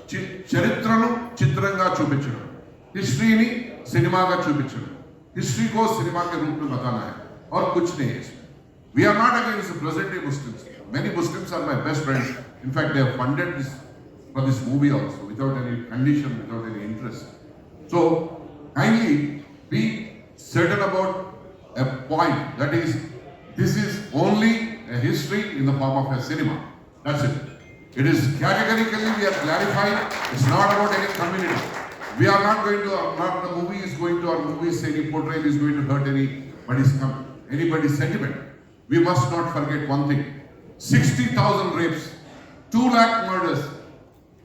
Charitranu Chitranga Chupichadu. History ni cinema ka chupichadu. History ko cinema ke roop mein batana hai. Aur kuch nahi hai. We are not against the present day Muslims. Many Muslims are my best friends. In fact, they have funded this for this movie also without any condition, without any interest. So kindly be certain about a point, that is, this is only a history in the form of a cinema. That's it. It is categorically, we are clarifying, it's not about any community. We are not going to, not the movie is going to, our movie's any portrayal is going to hurt anybody's sentiment. We must not forget one thing. 60,000 rapes, 2 lakh murders,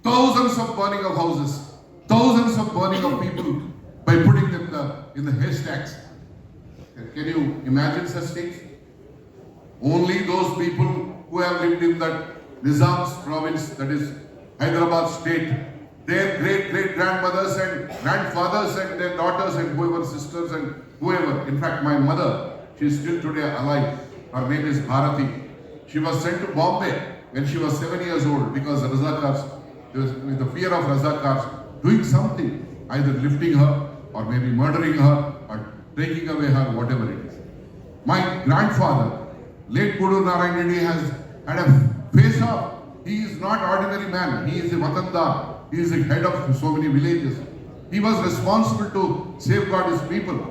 thousands of burning of houses, thousands of burning of people by putting them in the haystacks. Can you imagine such things? Only those people who have lived in that Nizam's province, that is Hyderabad state, their great-great-grandmothers and grandfathers and their daughters and whoever, sisters and whoever. In fact, my mother, she is still today alive. Her name is Bharati. She was sent to Bombay when she was 7 years old because Razakars, with the fear of Razakars, doing something, either lifting her or maybe murdering her or taking away her, whatever it is. My grandfather, late Kudu Narayan Reddy, has had a face-off. He is not ordinary man. He is a Vatandar. He is the head of so many villages. He was responsible to safeguard his people.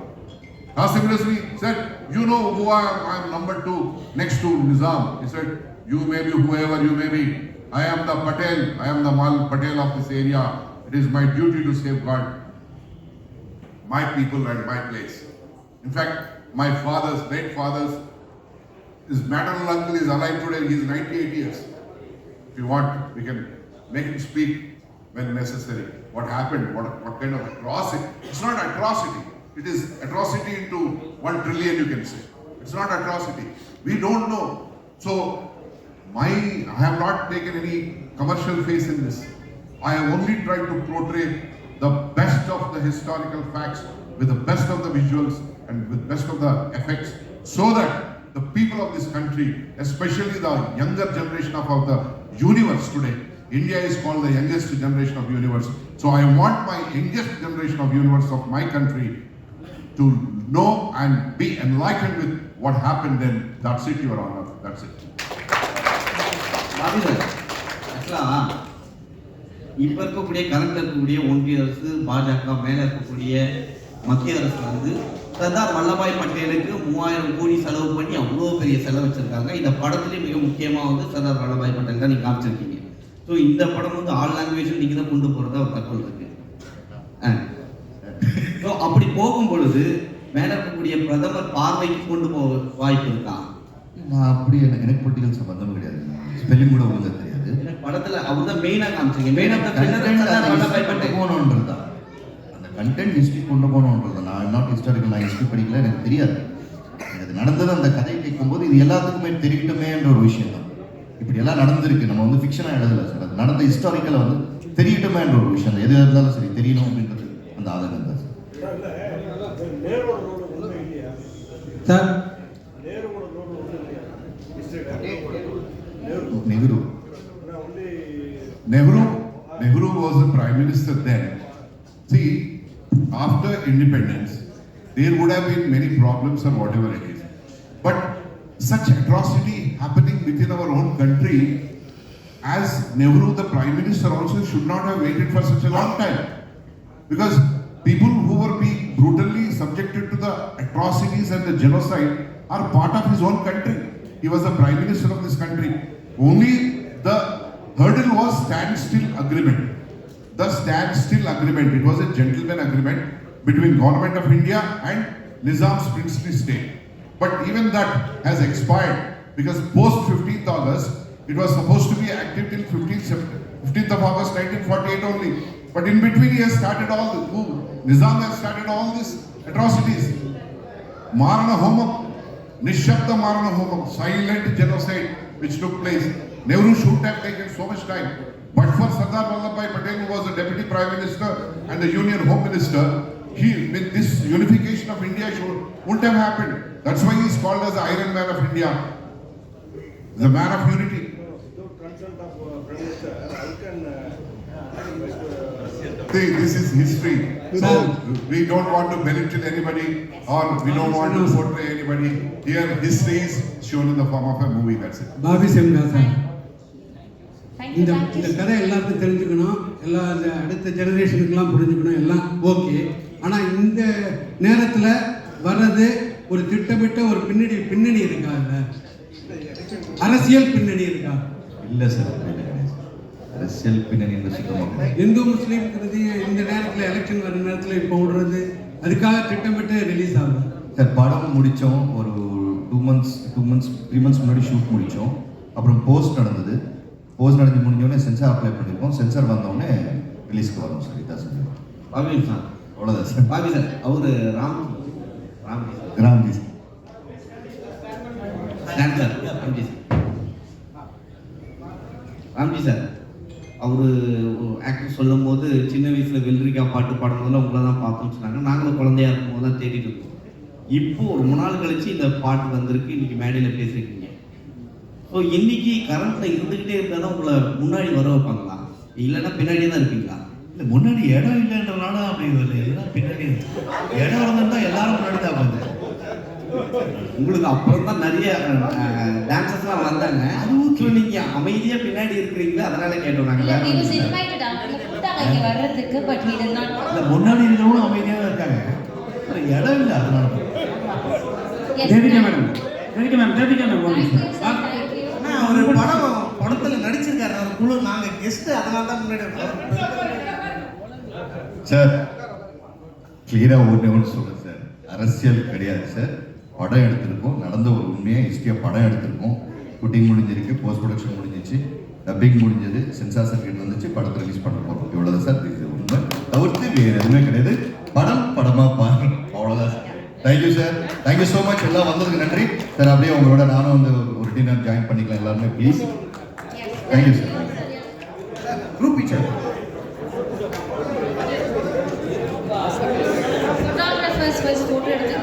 Qasim Rizvi said, you know who I am? I am number 2 next to Nizam. He said, you may be whoever you may be. I am the Patel. I am the Mal Patel of this area. It is my duty to safeguard my people and my place. In fact, my father's, late father's, his maternal uncle is alive today. He is 98 years. If you want, we can make him speak when necessary. What happened? What kind of atrocity? It's not atrocity. It is atrocity into 1 trillion, you can say. It's not atrocity. We don't know. So, I have not taken any commercial face in this. I have only tried to portray the best of the historical facts with the best of the visuals and with best of the effects so that the people of this country, especially the younger generation of the universe today, India is called the youngest generation of universe. So I want my youngest generation of universe of my country to know and be enlightened with what happened then. That's it, Your Honor. That's it. இப்போ இருக்கக்கூடிய current இருக்கக்கூடிய ஒன்றிய அரசு பாஜக மேலே இருக்கக்கூடிய மத்திய அரசு வந்து சர்தார் வல்லபாய் பட்டேலுக்கு 3000 கோடி செலவு பண்ணி அவ்வளோ பெரிய செலவு வச்சிருக்காங்க. இந்த படத்துலேயே மிக முக்கியமாக வந்து சர்தார் வல்லபாய் பட்டேல் தான் நீங்கள் காமிச்சிருக்கீங்க. ஸோ இந்த படம் வந்து ஆல் லாங்குவேஜில் நீங்கள் தான் கொண்டு போகிறதா ஒரு தகவல் இருக்கு. ஸோ அப்படி போகும் பொழுது மேலே இருக்கக்கூடிய பிரதமர் பார்வைக்கு கொண்டு போக வாய்ப்பு இருக்கா? அப்படி எனக்கு பொலிட்டிக்கல் சம்பந்தமும் கிடையாது. ஸ்பெல்லிங் கூட ஒழுங்காக தெரியாது. படத்துல அவர் தான் மெயினா காமிச்சீங்க. மெயின் ஆஃப் த பில்லர் போகணுன்றது தான், அந்த கண்டென்ட் ஹிஸ்ட்ரி கொண்டு போகணுன்றது. நான் நாட் ஹிஸ்டாரிக்கல், நான் ஹிஸ்ட்ரி படிக்கல, எனக்கு தெரியாது. எனக்கு நடந்தது அந்த கதையை கேட்கும்போது இது எல்லாத்துக்குமே தெரியட்டுமேன்ற ஒரு விஷயம் தான். இப்படி எல்லாம் நடந்திருக்கு, நம்ம வந்து ஃபிக்ஷனாக எழுதலை சார், அது நடந்த ஹிஸ்டாரிக்கலை வந்து தெரியட்டுமேன்ற ஒரு விஷயம் தான். எது இருந்தாலும் சரி தெரியணும் அப்படின்றது அந்த ஆதங்கம் தான் sir. Nehru was the prime minister then. See, after independence, there would have been many problems or whatever it is. But such atrocity happening within our own country, as Nehru, the prime minister, also should not have waited for such a long time. Because people who were being brutally subjected to the atrocities and the genocide are part of his own country. He was the prime minister of this country. Only the hurdle was standstill agreement. The standstill agreement, it was a gentleman agreement between government of India and Nizam's princely state. But even that has expired because post 15th August, it was supposed to be active till 15th of August 1948 only. But in between he has started Nizam has started all these atrocities. Marana Homam, Nishabda Marana Homam, silent genocide which took place. Nehru should have taken so much time. But for Sardar Vallabhbhai Patel, who was the Deputy Prime Minister and the Union Home Minister, with this unification of India wouldn't have happened. That's why he is called as the Iron Man of India, the man of unity. See, this is history. So we don't want to belittle anybody or we don't want to portray anybody. Here history is shown in the form of a movie, that's it. Bobby செம்கா sir, இந்த கதை எல்லாருக்கும் தெரிஞ்சுக்கணும், எல்லா அடுத்த ஜெனரேஷனுக்கெல்லாம் புரிஞ்சுக்கணும், எல்லாம் okay. ஆனால் இந்த நேரத்தில் வர்றது ஒரு திட்டமிட்ட ஒரு பின்னணி இருக்கா? இல்லை அரசியல் பின்னணி இருக்கா? இல்லை சார், அரசியல் பின்னணி என்று சுத்தமாக இந்து முஸ்லீம் இந்த நேரத்தில் எலெக்ஷன் வர நேரத்தில் இப்போ விடுறது அதுக்காக திட்டமிட்டு ரிலீஸ் ஆகுது சார். படம் முடித்தோம், ஒரு 3 months முன்னாடி ஷூட் முடித்தோம். அப்புறம் போஸ்ட் நடந்தது. போஸ்ட் நடந்து முடிஞ்சோடனே சென்சார் அப்ளை பண்ணியிருக்கோம். சென்சார் வந்தோடனே ரிலீஸ்க்கு வரும் சார். இதான் சார். பாபி சார், அவ்வளோதான் சார். பாபி சார், அவரு ராம்ஜி சார், அவரு ஆக்டர் சொல்லும் போது சின்ன வயசுல வெள்ளரிக்காய் பாட்டு பாடும்போதெல்லாம் உங்களை தான் பார்த்தோம்னு சொன்னாங்க. நாங்களும் குழந்தையா இருக்கும்போது தான் தேடிட்டு இருக்கோம். இப்போ ரொம்ப நாள் கழிச்சு இந்த பாட்டு வந்திருக்கு, இன்னைக்கு மேடையில் பேசியிருக்கீங்க. ஸோ இன்னைக்கு கரண்ட்ல இருந்துகிட்டே இருந்தால் தான் உங்களை முன்னாடி வர வைப்பாங்களா, இல்லைன்னா பின்னாடியே தான் இருப்பீங்களா? இல்லை, முன்னாடி இடம் இல்லைன்றனால அப்படி இல்லை, எல்லாம் பின்னாடி இடம் இருந்திருந்தா எல்லாரும் முன்னாடி தான் வந்து. உங்களுக்கு அப்புறம் தான் நிறைய டான்சர்ஸ்லாம் வந்தாங்க. அதுவும் நீங்க அமைதியா பின்னாடி இருக்கிறீங்களா, அதனால கேட்டோம் நாங்க. முன்னாடி இருக்கிறவங்களும் அமைதியாக இருக்காங்க, இடம் இல்லை அதனால. ஒரு படத்துல நடிச்சிருக்காரு, அவர் குழு, நாங்க கெஸ்ட், அதனால தான் முன்னாடி. சார் கிளியராக ஒன்று சொல்கிறேன் சார், அரசியல் கிடையாது சார். படம் எடுத்திருக்கோம், நடந்த ஒரு உண்மையாக ஹிஸ்ட்ரியாக படம் எடுத்திருக்கோம். ஷூட்டிங் முடிஞ்சிருக்கு, போஸ்ட் ப்ரொடக்ஷன் முடிஞ்சிச்சு, டப்பிங் முடிஞ்சது, சென்சார் சர்டிஃபிகேட் வந்துச்சு, படத்தை ரிலீஸ் பண்ண போகிறோம். இவ்வளோதான் சார். இது உண்மை தவிர்த்து வேறு எதுவுமே கிடையாது. படமாக பாருங்க, அவ்வளோதான் sir. Thank you sir, thank you so much. எல்லாம் வந்ததுக்கு நன்றி சார். அப்படியே உங்களோட நானும் வந்து ஒரு டின்னர் ஜாயின் பண்ணிக்கலாம் எல்லாருமே, please. Thank you sir. Group picture first photo எடுத்து